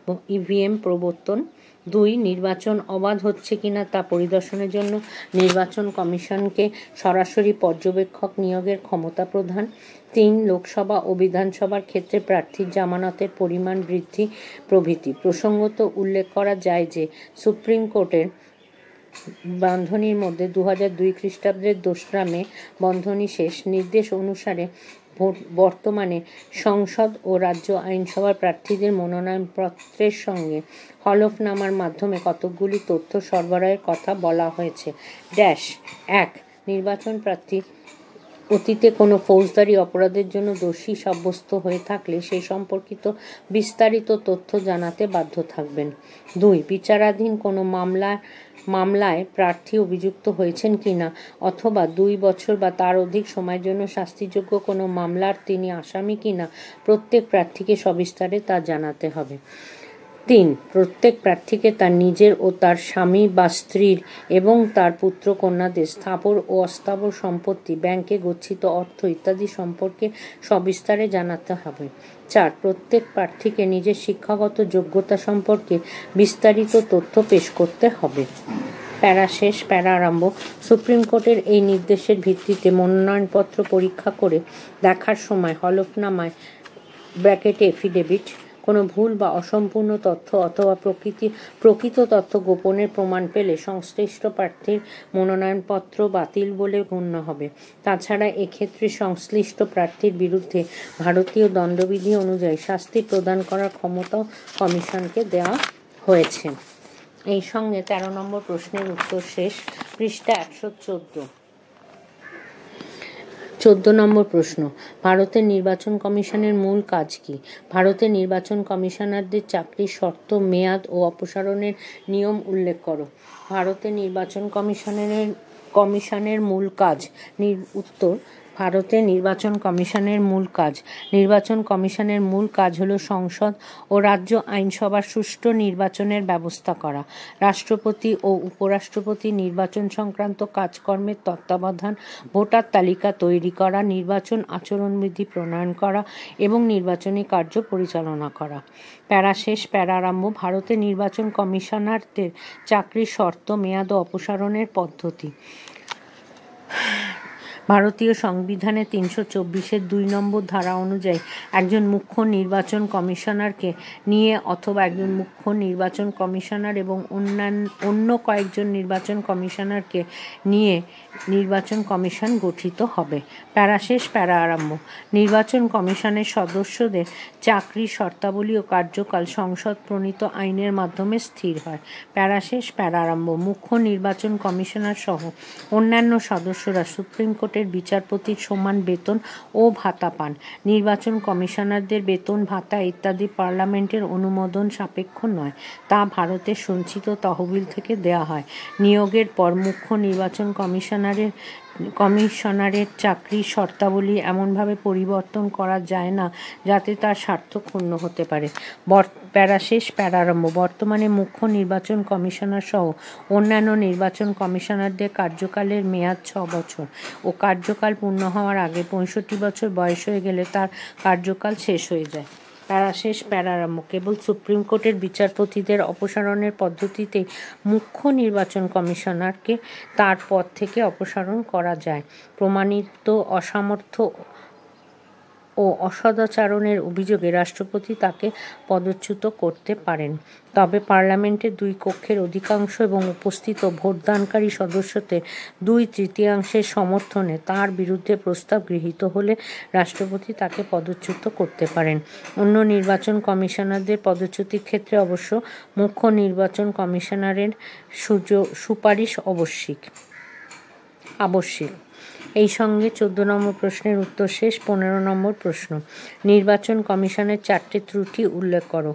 এবং ইভিএম প্রবর্তন। 2. নির্বাচন অবাধ হচ্ছে কিনা তা পরিদর্শনের জন্য নির্বাচন কমিশনকে সরাসরি পর্যবেক্ষক নিয়োগের ক্ষমতা প্রদান। 3. লোকসভা ও বিধানসভার ক্ষেত্রে প্রার্থীর জামানতের পরিমাণ বৃদ্ধি প্রভৃতি। প্রসঙ্গত উল্লেখ করা যায় যে সুপ্রিম কোর্টের বন্ধনীর মধ্যে 2002 খ্রিস্টাব্দের 2রা মে বন্ধনী শেষ নির্দেশ অনুসারে বর্তমানে সংসদ ও রাজ্য আইনসভার প্রার্থীদের মনোনয়নপত্রের সঙ্গে হলফনামার মাধ্যমে কতকগুলি তথ্য সরবরাহের কথা বলা হয়েছে। ড্যাশ 1. নির্বাচন প্রার্থী অতীতে কোনো ফৌজদারি অপরাধের জন্য দোষী সাব্যস্ত হয়ে থাকলে সেই সম্পর্কিত বিস্তারিত তথ্য জানাতে বাধ্য থাকবেন। 2. বিচারাধীন কোনো মামলায় প্রার্থী অভিযুক্ত হয়েছেন কিনা অথবা 2 বছর বা তার অধিক সময়ের জন্য শাস্তিযোগ্য কোনো মামলার তিনি আসামি কিনা প্রত্যেক প্রার্থীকে সবিস্তারে তা জানাতে হবে। 3. প্রত্যেক প্রার্থীকে তার নিজের ও তার স্বামী বা স্ত্রীর এবং তার পুত্র কন্যাদের স্থাবর ও অস্থাবর সম্পত্তি, ব্যাংকে গচ্ছিত অর্থ ইত্যাদি সম্পর্কে সবিস্তারে জানাতে হবে। 4. প্রত্যেক প্রার্থীকে নিজের শিক্ষাগত যোগ্যতা সম্পর্কে বিস্তারিত তথ্য পেশ করতে হবে। প্যারা শেষ, প্যারা আরম্ভ। সুপ্রিম কোর্টের এই নির্দেশের ভিত্তিতে মনোনয়নপত্র পরীক্ষা করে দেখার সময় হলফনামায় ব্র্যাকেটে এফিডেভিট কোনো ভুল বা অসম্পূর্ণ তথ্য অথবা প্রকৃত তথ্য গোপনের প্রমাণ পেলে সংশ্লিষ্ট প্রার্থীর মনোনয়নপত্র বাতিল বলে গণ্য হবে। তাছাড়া এক্ষেত্রে সংশ্লিষ্ট প্রার্থীর বিরুদ্ধে ভারতীয় দণ্ডবিধি অনুযায়ী শাস্তি প্রদান করার ক্ষমতাও কমিশনকে দেওয়া হয়েছে। এই সঙ্গে 13 নম্বর প্রশ্নের উত্তর শেষ। পৃষ্ঠা 114। 14 নম্বর প্রশ্ন, ভারতের নির্বাচন কমিশনের মূল কাজ কি? ভারতের নির্বাচন কমিশনারদের চাকরির শর্ত, মেয়াদ ও অপসারণের নিয়ম উল্লেখ করো। ভারতের নির্বাচন কমিশনের মূল কাজ। উত্তর, ভারতের নির্বাচন কমিশনের মূল কাজ হল সংসদ ও রাজ্য আইনসভার সুষ্ঠু নির্বাচনের ব্যবস্থা করা, রাষ্ট্রপতি ও উপরাষ্ট্রপতি নির্বাচন সংক্রান্ত কাজকর্মের তত্ত্বাবধান, ভোটার তালিকা তৈরি করা, নির্বাচন আচরণবিধি প্রণয়ন করা এবং নির্বাচনী কার্য পরিচালনা করা। প্যারা শেষ, প্যারা আরম্ভ। ভারতের নির্বাচন কমিশনারদের চাকরির শর্ত, মেয়াদ ও অপসারণের পদ্ধতি। ভারতীয় সংবিধানের 324-এর 2 নম্বর ধারা অনুযায়ী একজন মুখ্য নির্বাচন কমিশনারকে নিয়ে অথবা একজন মুখ্য নির্বাচন কমিশনার এবং অন্য কয়েকজন নির্বাচন কমিশনারকে নিয়ে নির্বাচন কমিশন গঠিত হবে। প্যারা শেষ, প্যারা আরম্ভ। নির্বাচন কমিশনের সদস্যদের চাকরির শর্তাবলী ও কার্যকাল সংসদ প্রণীত আইনের মাধ্যমে স্থির হয়। প্যারা শেষ, প্যারা আরম্ভ। মুখ্য নির্বাচন কমিশনার সহ অন্যান্য সদস্যরা সুপ্রিম কোর্টের বিচারপতির সমান বেতন ও ভাতা পান। নির্বাচন কমিশনারদের বেতন, ভাতা ইত্যাদি পার্লামেন্টের অনুমোদন সাপেক্ষ নয়, তা ভারতের সঞ্চিত তহবিল থেকে দেয়া হয়। নিয়োগের পর মুখ্য নির্বাচন কমিশনারের চাকরির শর্তাবলী এমনভাবে পরিবর্তন করা যায় না যাতে তার স্বার্থ ক্ষুণ্ণ হতে পারে। প্যারা শেষ, প্যারা আরম্ভ। বর্তমানে মুখ্য নির্বাচন কমিশনার সহ অন্যান্য নির্বাচন কমিশনারদের কার্যকালের মেয়াদ 6 বছর ও কার্যকাল পূর্ণ হওয়ার আগে 65 বছর বয়স হয়ে গেলে তার কার্যকাল শেষ হয়ে যায়। প্যারা শেষ, প্যারা আরম্ভ। কেবল সুপ্রিম কোর্টের বিচারপতিদের অপসারণের পদ্ধতিতেই মুখ্য নির্বাচন কমিশনারকে তার পদ থেকে অপসারণ করা যায়। প্রমাণিত অসামর্থ্য ও অসদাচরণের অভিযোগে রাষ্ট্রপতি তাকে পদচ্যুত করতে পারেন। তবে পার্লামেন্টের 2 কক্ষের অধিকাংশ এবং উপস্থিত ভোটদানকারী সদস্যদের 2/3 সমর্থনে তার বিরুদ্ধে প্রস্তাব গৃহীত হলে রাষ্ট্রপতি তাকে পদচ্যুত করতে পারেন। অন্য নির্বাচন কমিশনারদের পদচ্যুতির ক্ষেত্রে অবশ্য মুখ্য নির্বাচন কমিশনারের সুপারিশ আবশ্যিক। এই সঙ্গে 14 নম্বর প্রশ্নের উত্তর শেষ। 15 নম্বর প্রশ্ন, নির্বাচন কমিশনের 4টি ত্রুটি উল্লেখ করো।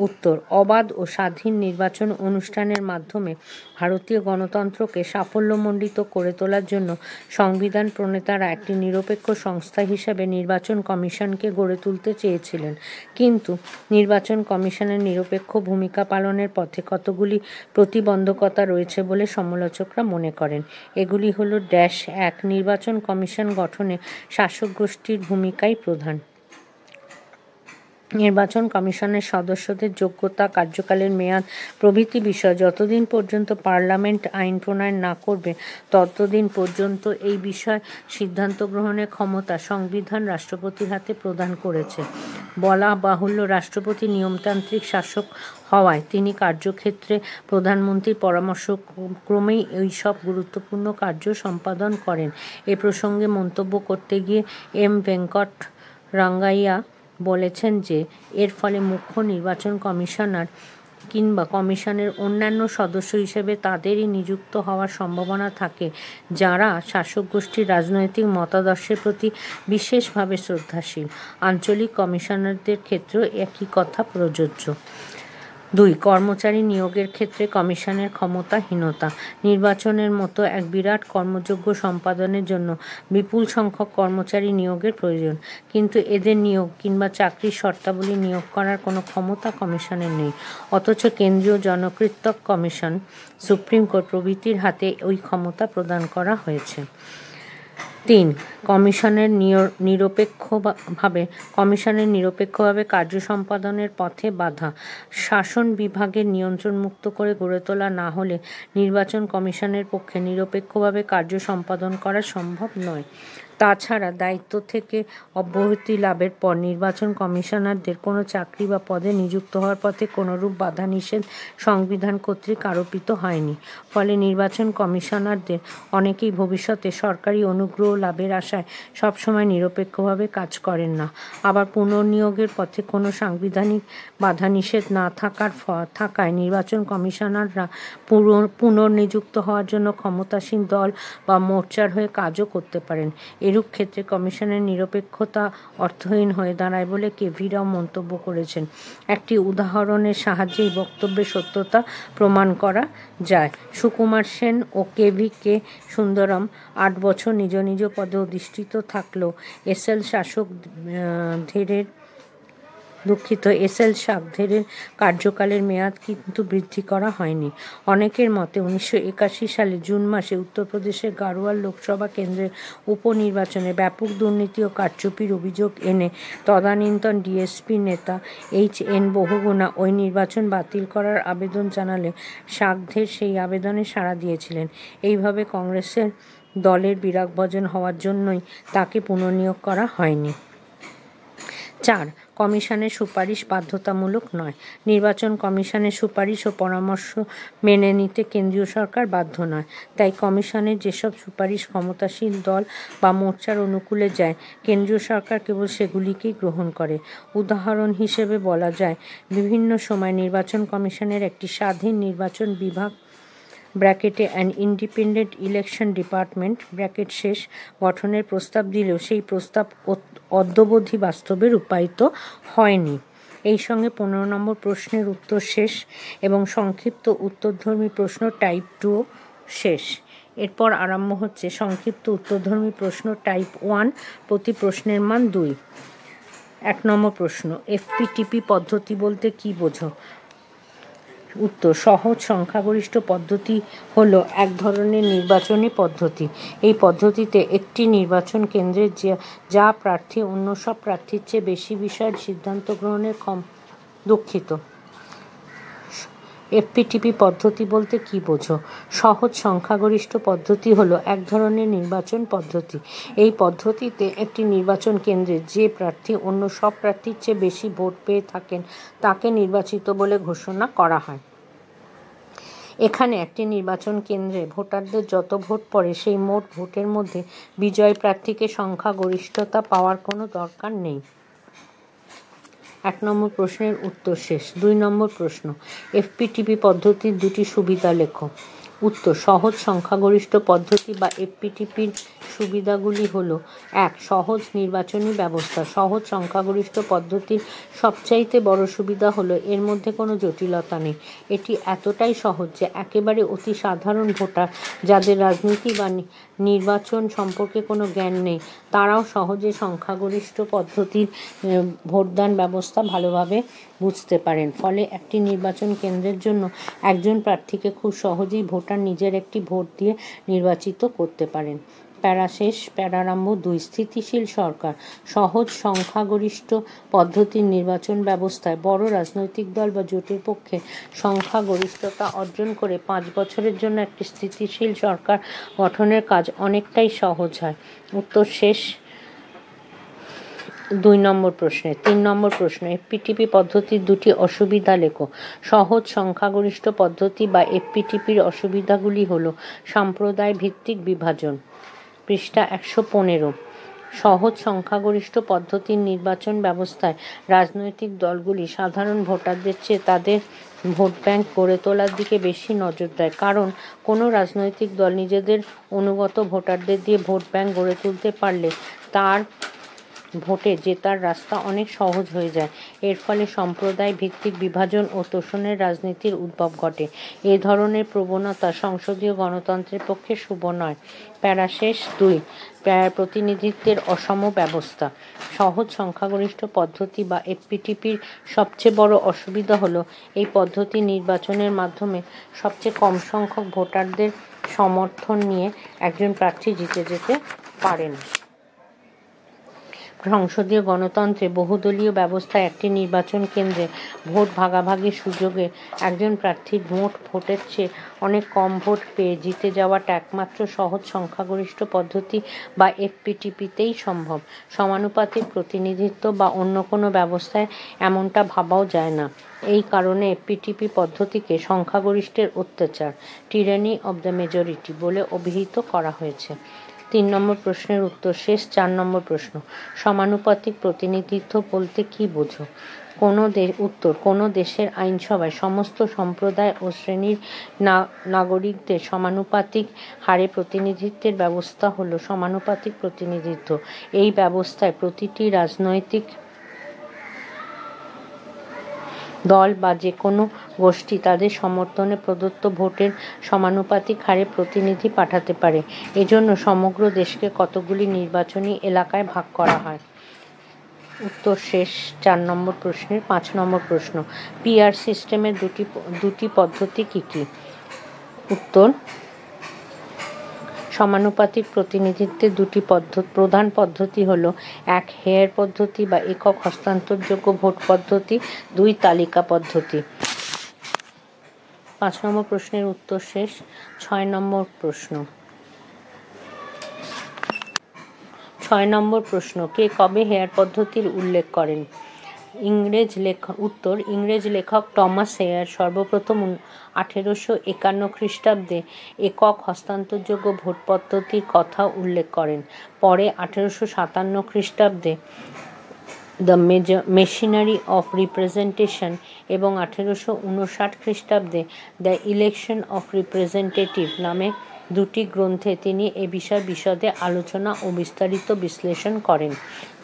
উত্তর, অবাধ ও স্বাধীন নির্বাচন অনুষ্ঠানের মাধ্যমে ভারতীয় গণতন্ত্রকে সাফল্যমণ্ডিত করে তোলার জন্য সংবিধান প্রণেতারা একটি নিরপেক্ষ সংস্থা হিসেবে নির্বাচন কমিশনকে গড়ে তুলতে চেয়েছিলেন, কিন্তু নির্বাচন কমিশনের নিরপেক্ষ ভূমিকা পালনের পথে কতগুলি প্রতিবন্ধকতা রয়েছে বলে সমালোচকরা মনে করেন। এগুলি হল: ড্যাশ 1. নির্বাচন কমিশন গঠনে শাসক গোষ্ঠীর ভূমিকাই প্রধান। নির্বাচন কমিশনের সদস্যদের যোগ্যতা, কার্যকালের মেয়াদ প্রভৃতি বিষয় যতদিন পর্যন্ত পার্লামেন্ট আইন প্রণয়ন না করবে ততদিন পর্যন্ত এই বিষয় সিদ্ধান্ত গ্রহণের ক্ষমতা সংবিধান রাষ্ট্রপতির হাতে প্রদান করেছে। বলা বাহুল্য, রাষ্ট্রপতি নিয়মতান্ত্রিক শাসক হওয়ায় তিনি কার্যক্ষেত্রে প্রধানমন্ত্রীর পরামর্শক্রমেই এইসব গুরুত্বপূর্ণ কার্য সম্পাদন করেন। এ প্রসঙ্গে মন্তব্য করতে গিয়ে এম ভেঙ্কট রাঙ্গাইয়া বলেছেন যে এর ফলে মুখ্য নির্বাচন কমিশনার কিংবা কমিশনের অন্যান্য সদস্য হিসেবে তাদেরই নিযুক্ত হওয়ার সম্ভাবনা থাকে যারা শাসক গোষ্ঠীর রাজনৈতিক মতাদর্শের প্রতি বিশেষভাবে শ্রদ্ধাশীল। আঞ্চলিক কমিশনারদের ক্ষেত্রেও একই কথা প্রযোজ্য। 2. কর্মচারী নিয়োগের ক্ষেত্রে কমিশনের ক্ষমতাহীনতা। নির্বাচনের মতো এক বিরাট কর্মযজ্ঞ সম্পাদনের জন্য বিপুল সংখ্যক কর্মচারী নিয়োগের প্রয়োজন, কিন্তু এদের নিয়োগ কিংবা চাকরির শর্তাবলী নিয়োগ করার কোনো ক্ষমতা কমিশনের নেই। অথচ কেন্দ্রীয় জনকৃতক কমিশন, সুপ্রিম কোর্ট প্রভৃতির হাতে ওই ক্ষমতা প্রদান করা হয়েছে। 3. কমিশনের নিরপেক্ষভাবে কার্য সম্পাদনের পথে বাধা। শাসন বিভাগের নিয়ন্ত্রণ মুক্ত করে গড়ে তোলা না হলে নির্বাচন কমিশনের পক্ষে নিরপেক্ষভাবে কার্য সম্পাদন করা সম্ভব নয়। তাছাড়া দায়িত্ব থেকে অব্যাহতি লাভের পর নির্বাচন কমিশনারদের কোনো চাকরি বা পদে নিযুক্ত হওয়ার পথে কোনোরূপ বাধা নিষেধ সংবিধান কর্তৃক আরোপিত হয়নি। ফলে নির্বাচন কমিশনারদের অনেকেই ভবিষ্যতে সরকারি অনুগ্রহ লাভের আশায় সবসময় নিরপেক্ষভাবে কাজ করেন না। আবার পুনর্নিয়োগের পথে কোনো সাংবিধানিক বাধা নিষেধ না থাকায় নির্বাচন কমিশনাররা পুনর্নিযুক্ত হওয়ার জন্য ক্ষমতাসীন দল বা মোর্চার হয়ে কাজও করতে পারেন। এরূপ ক্ষেত্রে কমিশনের নিরপেক্ষতা অর্থহীন হয়ে দাঁড়ায় বলে কেভি রাও মন্তব্য করেছেন। একটি উদাহরণের সাহায্যে এই বক্তব্যের সত্যতা প্রমাণ করা যায়। সুকুমার সেন ও কেভি কে সুন্দরম 8 বছর নিজ নিজ পদে অধিষ্ঠিত থাকলেও এসএল শাকধেরের কার্যকালের মেয়াদ কিন্তু বৃদ্ধি করা হয়নি। অনেকের মতে 1981 সালে জুন মাসে উত্তরপ্রদেশের গাড়োয়াল লোকসভা কেন্দ্রের উপনির্বাচনে ব্যাপক দুর্নীতি ও কারচুপির অভিযোগ এনে তদানীন্তন ডিএসপি নেতা HN বহুগুণা ওই নির্বাচন বাতিল করার আবেদন জানালে শাকধের সেই আবেদনে সাড়া দিয়েছিলেন। এইভাবে কংগ্রেসের দলের বিরাগভাজন হওয়ার জন্যই তাকে পুনর্নিয়োগ করা হয়নি। 4. কমিশনের সুপারিশ বাধ্যতামূলক নয়। নির্বাচন কমিশনের সুপারিশ ও পরামর্শ মেনে নিতে কেন্দ্রীয় সরকার বাধ্য নয়। তাই কমিশনের যেসব সুপারিশ ক্ষমতাসীন দল বা মোর্চার অনুকূলে যায়, কেন্দ্রীয় সরকার কেবল সেগুলিকেই গ্রহণ করে। উদাহরণ হিসেবে বলা যায়, বিভিন্ন সময় নির্বাচন কমিশনের একটি স্বাধীন নির্বাচন বিভাগ (অ্যান ইন্ডিপেন্ডেন্ট ইলেকশন ডিপার্টমেন্ট) গঠনের প্রস্তাব দিলেও সেই প্রস্তাব অদ্যাবধি বাস্তবে রূপায়িত হয়নি। এই সঙ্গে 15 নম্বর প্রশ্নের উত্তর শেষ এবং সংক্ষিপ্ত উত্তরধর্মী প্রশ্ন টাইপ 2ও শেষ। এরপর আরম্ভ হচ্ছে সংক্ষিপ্ত উত্তরধর্মী প্রশ্ন টাইপ 1, প্রতি প্রশ্নের মান 2। 1 নম্বর প্রশ্ন, FPTP পদ্ধতি বলতে কী বোঝো? উত্তর, সহজ সংখ্যাগরিষ্ঠ পদ্ধতি হলো এক ধরনের নির্বাচনী পদ্ধতি। এই পদ্ধতিতে একটি নির্বাচন কেন্দ্রে যা প্রার্থী অন্য সব প্রার্থীর চেয়ে বেশি বিষয়ের সিদ্ধান্ত গ্রহণের দুঃখিত FPTP পদ্ধতি বলতে কী বোঝো? সহজ সংখ্যাগরিষ্ঠ পদ্ধতি হলো এক ধরনের নির্বাচন পদ্ধতি। এই পদ্ধতিতে একটি নির্বাচন কেন্দ্রে যে প্রার্থী অন্য সব প্রার্থীর চেয়ে বেশি ভোট পেয়ে থাকেন তাকে নির্বাচিত বলে ঘোষণা করা হয়। এখানে একটি নির্বাচন কেন্দ্রে ভোটারদের যত ভোট পড়ে সেই মোট ভোটের মধ্যে বিজয়ী প্রার্থীকে সংখ্যাগরিষ্ঠতা পাওয়ার কোনো দরকার নেই। 1 নম্বর প্রশ্নের উত্তর শেষ। 2 নম্বর প্রশ্ন, FPTP পদ্ধতির 2টি সুবিধা লেখো। উত্তর, সহজ সংখ্যাগরিষ্ঠ পদ্ধতি বা FPTPর সুবিধাগুলি হলো: 1. সহজ নির্বাচনী ব্যবস্থা। সহজ সংখ্যাগরিষ্ঠ পদ্ধতির সবচাইতে বড় সুবিধা হলো এর মধ্যে কোনো জটিলতা নেই। এটি এতটাই সহজ যে একেবারে অতি সাধারণ ভোটার যাদের রাজনীতি বা নির্বাচন সম্পর্কে কোনো জ্ঞান নেই তারাও সহজে সংখ্যাগরিষ্ঠ পদ্ধতির ভোটদান ব্যবস্থা ভালোভাবে বুঝতে পারেন। ফলে একটি নির্বাচন কেন্দ্রের জন্য একজন প্রার্থীকে খুব সহজেই ভোটার নিজের একটি ভোট দিয়ে নির্বাচিত করতে পারেন। প্যারাশেষ প্যারারম্ভ 2 স্থিতিশীল সরকার সহজ সংখ্যাগরিষ্ঠ পদ্ধতির নির্বাচন ব্যবস্থায় বড় রাজনৈতিক দল বা জোটের পক্ষে সংখ্যাগরিষ্ঠতা অর্জন করে 5 বছরের জন্য একটি স্থিতিশীল সরকার গঠনের কাজ অনেকটাই সহজ হয়। উত্তর শেষ 2 নম্বর প্রশ্নে। 3 নম্বর প্রশ্ন, এফপিটিপি পদ্ধতির 2টি অসুবিধা লেখো। সহজ সংখ্যাগরিষ্ঠ পদ্ধতি বা এফপিটিপির অসুবিধাগুলি হল সম্প্রদায় ভিত্তিক বিভাজন, পৃষ্ঠা 115। সহজ সংখ্যাগরিষ্ঠ পদ্ধতির নির্বাচন ব্যবস্থায় রাজনৈতিক দলগুলি সাধারণ ভোটারদের চেয়ে তাদের ভোট ব্যাংক গড়ে তোলার দিকে বেশি নজর দেয়, কারণ কোনো রাজনৈতিক দল নিজেদের অনুগত ভোটারদের দিয়ে ভোট ব্যাংক গড়ে তুলতে পারলে তার ভোটে জেতার রাস্তা অনেক সহজ হয়ে যায়। এর ফলে সম্প্রদায় ভিত্তিক বিভাজন ও তোষণের রাজনীতির উদ্ভব ঘটে। এ ধরনের প্রবণতা সংসদীয় গণতন্ত্রের পক্ষে শুভ নয়। প্যারাশেষ 2, প্রতিনিধিত্বের অসম ব্যবস্থা। সহজ সংখ্যাগরিষ্ঠ পদ্ধতি বা এফপিটিপির সবচেয়ে বড় অসুবিধা হলো এই পদ্ধতি নির্বাচনের মাধ্যমে সবচেয়ে কম সংখ্যক ভোটারদের সমর্থন নিয়ে একজন প্রার্থী জিতে যেতে পারেন। সংসদীয় গণতন্ত্রে বহুদলীয় ব্যবস্থায় একটি নির্বাচন কেন্দ্রে ভোট ভাগাভাগির সুযোগে একজন প্রার্থীর মোট ভোটের চেয়ে অনেক কম ভোট পেয়ে জিতে যাওয়াটা একমাত্র সহজ সংখ্যাগরিষ্ঠ পদ্ধতি বা এফপিটিপিতেই সম্ভব। সমানুপাতিক প্রতিনিধিত্ব বা অন্য কোনো ব্যবস্থায় এমনটা ভাবাও যায় না। এই কারণে এফপিটিপি পদ্ধতিকে সংখ্যাগরিষ্ঠের অত্যাচার, টিরানি অব দ্য মেজরিটি বলে অভিহিত করা হয়েছে। 3 নম্বর প্রশ্নের উত্তর শেষ। 4 নম্বর প্রশ্ন, সমানুপাতিক প্রতিনিধিত্ব বলতে কি বোঝো? উত্তর, কোনো দেশের আইনসভায় সমস্ত সম্প্রদায় ও শ্রেণীর নাগরিকদের সমানুপাতিক হারে প্রতিনিধিত্বের ব্যবস্থা হলো সমানুপাতিক প্রতিনিধিত্ব। এই ব্যবস্থায় প্রতিটি রাজনৈতিক দল বা যে কোনো গোষ্ঠী তাদের সমর্থনে প্রদত্ত ভোটের সমানুপাতিক হারে প্রতিনিধি পাঠাতে পারে। এজন্য সমগ্র দেশকে কতগুলি নির্বাচনী এলাকায় ভাগ করা হয়। উত্তর শেষ 4 নম্বর প্রশ্নের। 5 নম্বর প্রশ্ন, পিআর সিস্টেমের দুটি পদ্ধতি কি কি? উত্তর, সমানুপাতিক প্রতিনিধিত্বের 2টি প্রধান পদ্ধতি হল 1 হেয়ার পদ্ধতি বা একক হস্তান্তরযোগ্য ভোট পদ্ধতি, 2 তালিকা পদ্ধতি। 5 নম্বর প্রশ্নের উত্তর শেষ। 6 নম্বর প্রশ্ন। 6 নম্বর প্রশ্ন, কে কবে হেয়ার পদ্ধতির উল্লেখ করেন? উত্তর, ইংরেজ লেখক টমাস হেয়ার সর্বপ্রথম 1851 খ্রিস্টাব্দে একক হস্তান্তরযোগ্য ভোট পদ্ধতির কথা উল্লেখ করেন। পরে 1857 খ্রিস্টাব্দে দ্য মেশিনারি অফ রিপ্রেজেন্টেশন এবং 1859 খ্রিস্টাব্দে দ্য ইলেকশন অফ রিপ্রেজেন্টেটিভ নামে 2টি গ্রন্থে তিনি এ বিষয়ে বিশদে আলোচনা ও বিস্তারিত বিশ্লেষণ করেন।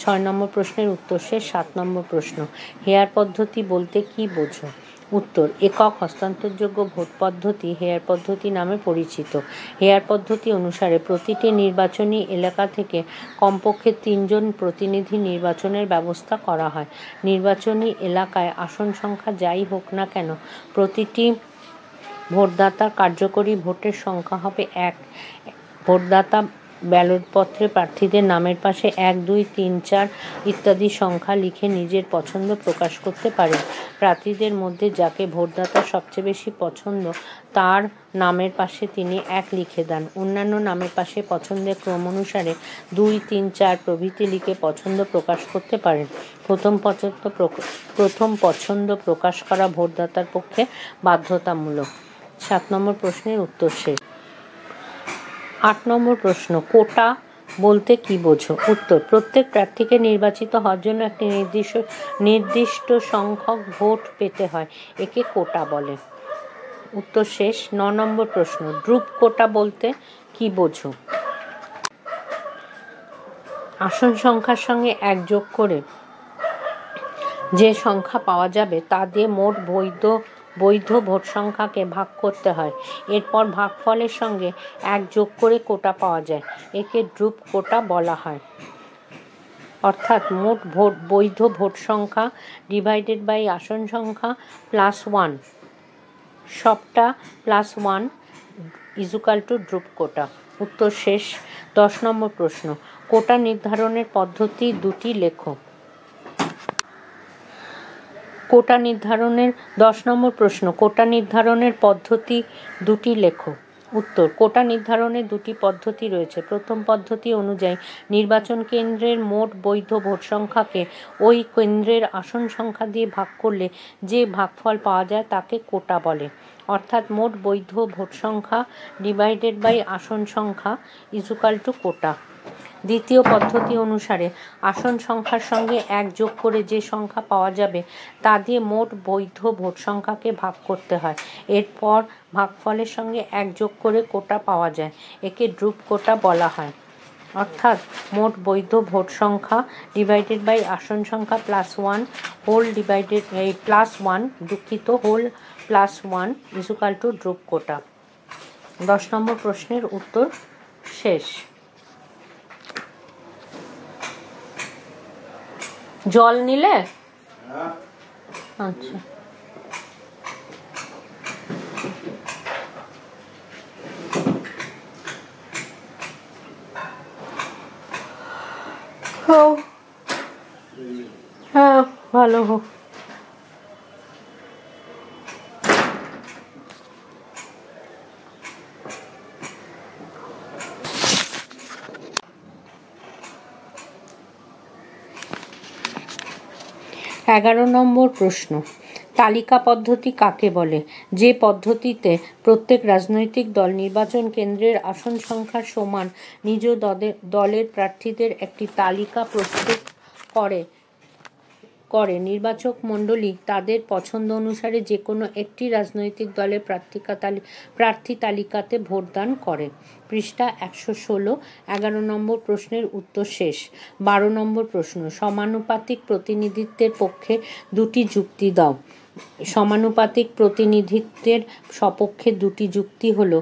6 নম্বর প্রশ্নের উত্তর শেষ। 7 নম্বর প্রশ্ন, হেয়ার পদ্ধতি বলতে কি বোঝো? উত্তর, একক হস্তান্তরযোগ্য ভোট পদ্ধতি হেয়ার পদ্ধতি নামে পরিচিত। হেয়ার পদ্ধতি অনুসারে প্রতিটি নির্বাচনী এলাকা থেকে কমপক্ষে 3 জন প্রতিনিধি নির্বাচনের ব্যবস্থা করা হয়। নির্বাচনী এলাকায় আসন সংখ্যা যাই হোক না কেন, প্রতিটি ভোটদাতার কার্যকরী ভোটের সংখ্যা হবে 1। ভোটদাতা ব্যালটপত্রে প্রার্থীদের নামের পাশে 1, 2, 3, 4 ইত্যাদি সংখ্যা লিখে নিজের পছন্দ প্রকাশ করতে পারেন। প্রার্থীদের মধ্যে যাকে ভোটদাতার সবচেয়ে বেশি পছন্দ তার নামের পাশে তিনি 1 লিখে দেন। অন্যান্য নামের পাশে পছন্দের ক্রম অনুসারে 2, 3, 4 প্রভৃতি লিখে পছন্দ প্রকাশ করতে পারেন। প্রথম পছন্দ প্রকাশ করা ভোটদাতার পক্ষে বাধ্যতামূলক। 7 নম্বর প্রশ্নের উত্তর শেষ। 8 নম্বর প্রশ্ন, কোটা বলতে কি বোঝো? উত্তর, প্রত্যেক প্রার্থীকে নির্বাচিত হওয়ার জন্য একটি নির্দিষ্ট সংখ্যক ভোট পেতে হয়, একে কোটা বলে। উত্তর শেষ। 9 নম্বর প্রশ্ন, ড্রুপ কোটা বলতে কি বোঝো? আসন সংখ্যার সঙ্গে 1 যোগ করে যে সংখ্যা পাওয়া যাবে তা দিয়ে মোট বৈধ ভোট সংখ্যাকে ভাগ করতে হয়। এরপর ভাগফলের সঙ্গে 1 যোগ করে কোটা পাওয়া যায়, একে ড্রুপ কোটা বলা হয়। অর্থাৎ মোট বৈধ ভোট সংখ্যা ডিভাইডেড বাই আসন সংখ্যা +1, সবটা +1 = ড্রুপ কোটা। উত্তর শেষ। 10 নম্বর প্রশ্ন, কোটা নির্ধারণের পদ্ধতি দুটি লেখো। কোটা নির্ধারণের 10 নম্বর প্রশ্ন, কোটা নির্ধারণের পদ্ধতি দুটি লেখো। উত্তর, কোটা নির্ধারণের দুটি পদ্ধতি রয়েছে। প্রথম পদ্ধতি অনুযায়ী নির্বাচন কেন্দ্রের মোট বৈধ ভোট সংখ্যাকে ওই কেন্দ্রের আসন সংখ্যা দিয়ে ভাগ করলে যে ভাগফল পাওয়া যায় তাকে কোটা বলে। অর্থাৎ মোট বৈধ ভোট সংখ্যা ডিভাইডেড বাই আসন সংখ্যা ইজুকাল টু কোটা। দ্বিতীয় পদ্ধতি অনুসারে আসন সংখ্যার সঙ্গে 1 যোগ করে যে সংখ্যা পাওয়া যাবে তা দিয়ে মোট বৈধ ভোট সংখ্যাকে ভাগ করতে হয়। এরপর ভাগফলের সঙ্গে 1 যোগ করে কোটা পাওয়া যায়। একে ড্রুপ কোটা বলা হয়। অর্থাৎ মোট বৈধ ভোট সংখ্যা ডিভাইডেড বাই আসন সংখ্যা +1 whole divided +1 whole +1 equal to Droop quota. 10 number প্রশ্নের উত্তর শেষ। জল নিলে? আচ্ছা, হ্যাঁ ভালো হোক। এগারো নম্বর প্রশ্ন, তালিকা পদ্ধতি কাকে বলে? যে পদ্ধতিতে প্রত্যেক রাজনৈতিক দল নির্বাচন কেন্দ্রের আসন সংখ্যার সমান নিজ দলের প্রার্থীদের একটি তালিকা প্রস্তুত করে নির্বাচক মণ্ডলী তাদের পছন্দ অনুসারে যে কোনো একটি রাজনৈতিক দলের প্রার্থী তালিকাতে ভোটদান করে। পৃষ্ঠা 116। 11 নম্বর প্রশ্নের উত্তর শেষ। 12 নম্বর প্রশ্ন, সমানুপাতিক প্রতিনিধিত্বের পক্ষে দুটি যুক্তি দাও। সমানুপাতিক প্রতিনিধিত্বের সপক্ষে দুটি যুক্তি হল: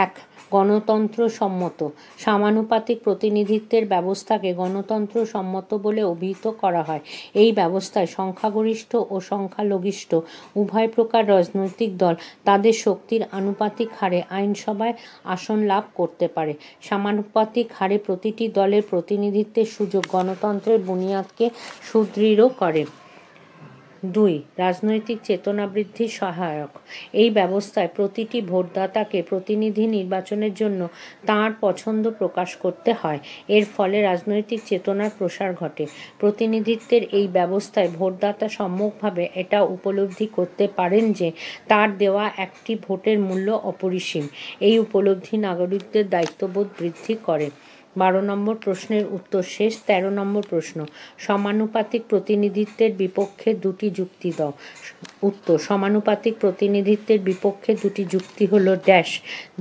1. গণতন্ত্র সম্মত। সমানুপাতিক প্রতিনিধিত্বের ব্যবস্থাকে গণতন্ত্র সম্মত বলে অভিহিত করা হয়। এই ব্যবস্থায় সংখ্যাগরিষ্ঠ ও সংখ্যালঘিষ্ঠ উভয় প্রকার রাজনৈতিক দল তাদের শক্তির আনুপাতিক হারে আইনসভায় আসন লাভ করতে পারে। সমানুপাতিক হারে প্রতিটি দলের প্রতিনিধিত্বের সুযোগ গণতন্ত্রের বুনিয়াদকে সুদৃঢ় করে। 2. রাজনৈতিক চেতনা বৃদ্ধির সহায়ক। এই ব্যবস্থায় প্রতিটি ভোটদাতাকে প্রতিনিধি নির্বাচনের জন্য তাঁর পছন্দ প্রকাশ করতে হয়। এর ফলে রাজনৈতিক চেতনার প্রসার ঘটে। প্রতিনিধিত্বের এই ব্যবস্থায় ভোটদাতা সম্যকভাবে এটা উপলব্ধি করতে পারেন যে তার দেওয়া একটি ভোটের মূল্য অপরিসীম। এই উপলব্ধি নাগরিকদের দায়িত্ববোধ বৃদ্ধি করে। 12 নম্বর প্রশ্নের উত্তর শেষ। 13 নম্বর প্রশ্ন, সমানুপাতিক প্রতিনিধিত্বের বিপক্ষে দুটি যুক্তি দাও। উত্তর, সমানুপাতিক প্রতিনিধিত্বের বিপক্ষে দুটি যুক্তি হল: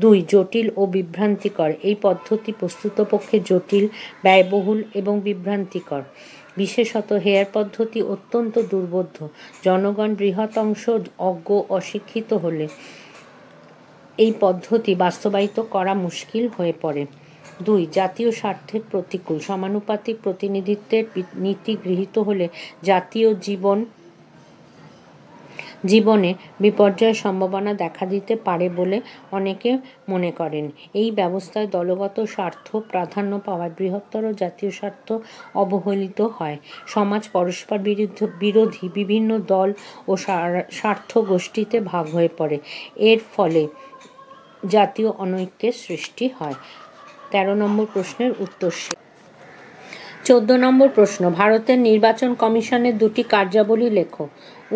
2. জটিল ও বিভ্রান্তিকর। এই পদ্ধতি প্রকৃতপক্ষে জটিল, ব্যয়বহুল এবং বিভ্রান্তিকর। বিশেষত হেয়ার পদ্ধতি অত্যন্ত দুর্বোধ্য। জনগণ বৃহৎ অংশ অজ্ঞ অশিক্ষিত হলে এই পদ্ধতি বাস্তবায়িত করা মুশকিল হয়ে পড়ে। 2. জাতীয় স্বার্থের প্রতিকূল। সমানুপাতিক প্রতিনিধিত্বের নীতি গৃহীত হলে জাতীয় জীবনে বিপর্যয়ের সম্ভাবনা দেখা দিতে পারে বলে অনেকে মনে করেন। এই ব্যবস্থায় দলগত স্বার্থ প্রাধান্য পাওয়ায় বৃহত্তর জাতীয় স্বার্থ অবহেলিত হয়। সমাজ পরস্পর বিরোধী বিভিন্ন দল ও স্বার্থ গোষ্ঠীতে ভাগ হয়ে পড়ে। এর ফলে জাতীয় অনৈক্যের সৃষ্টি হয়। 13 নম্বর প্রশ্নের উত্তর শেষ। 14 নম্বর প্রশ্ন, ভারতের নির্বাচন কমিশনের দুটি কার্যাবলী লেখো।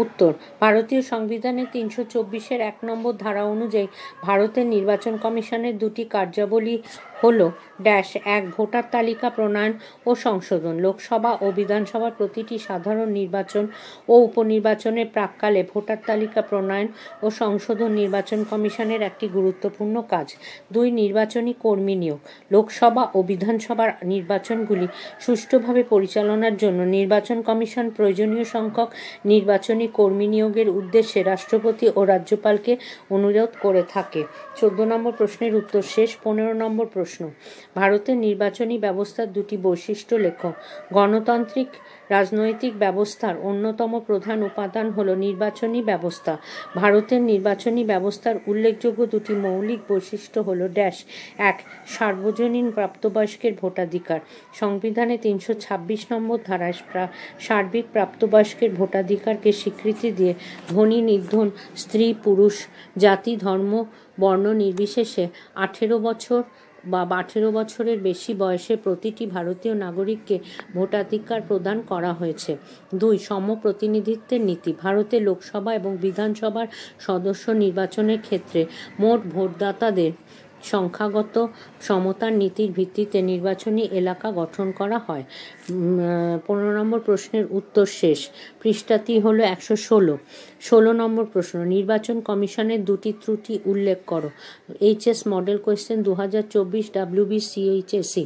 উত্তর, ভারতীয় সংবিধানের 324-এর 1 নম্বর ধারা অনুযায়ী ভারতের নির্বাচন কমিশনের দুটি কার্যাবলী হল: 1. ভোটার তালিকা প্রণয়ন ও সংশোধন। লোকসভা ও বিধানসভার প্রতিটি সাধারণ নির্বাচন ও উপনির্বাচনের প্রাক্কালে ভোটার তালিকা প্রণয়ন ও সংশোধন নির্বাচন কমিশনের একটি গুরুত্বপূর্ণ কাজ। 2. নির্বাচনী কর্মী নিয়োগ। লোকসভা ও বিধানসভার নির্বাচনগুলি সুষ্ঠুভাবে পরিচালনার জন্য নির্বাচন কমিশন প্রয়োজনীয় সংখ্যক নির্বাচনী নির্বাচনী কর্মী নিয়োগের উদ্দেশ্যে রাষ্ট্রপতি ও রাজ্যপালকে অনুরোধ করে থাকে। 14 নম্বর প্রশ্নের উত্তর শেষ। 15 নম্বর প্রশ্ন, ভারতের নির্বাচনী ব্যবস্থার দুটি বৈশিষ্ট্য লেখো। গণতান্ত্রিক রাজনৈতিক ব্যবস্থার অন্যতম প্রধান উপাদান হল নির্বাচনী ব্যবস্থা। ভারতের নির্বাচনী ব্যবস্থার উল্লেখযোগ্য দুটি মৌলিক বৈশিষ্ট্য হল ড্যাশ। 1. সার্বজনীন প্রাপ্তবয়স্কের ভোটাধিকার। সংবিধানে 326 নম্বর ধারায় সার্বিক প্রাপ্তবয়স্কের ভোটাধিকারকে স্বীকৃতি দিয়ে ধনী নির্ধন, স্ত্রী পুরুষ, জাতি ধর্ম বর্ণ নির্বিশেষে 18 বছর বা 18 বছরের বেশি বয়সে প্রতিটি ভারতীয় নাগরিককে ভোটাধিকার প্রদান করা হয়েছে। 2. সম প্রতিনিধিত্বের নীতি। ভারতের লোকসভা এবং বিধানসভার সদস্য নির্বাচনের ক্ষেত্রে মোট ভোটদাতাদের সংখ্যাগত সমতার নীতির ভিত্তিতে নির্বাচনী এলাকা গঠন করা হয়। 15 নম্বর প্রশ্নের উত্তর শেষ। পৃষ্ঠাটি হলো 116। 16 নম্বর প্রশ্ন, নির্বাচন কমিশনের দুটি ত্রুটি উল্লেখ করো। HS model question 2024 WBCHSC।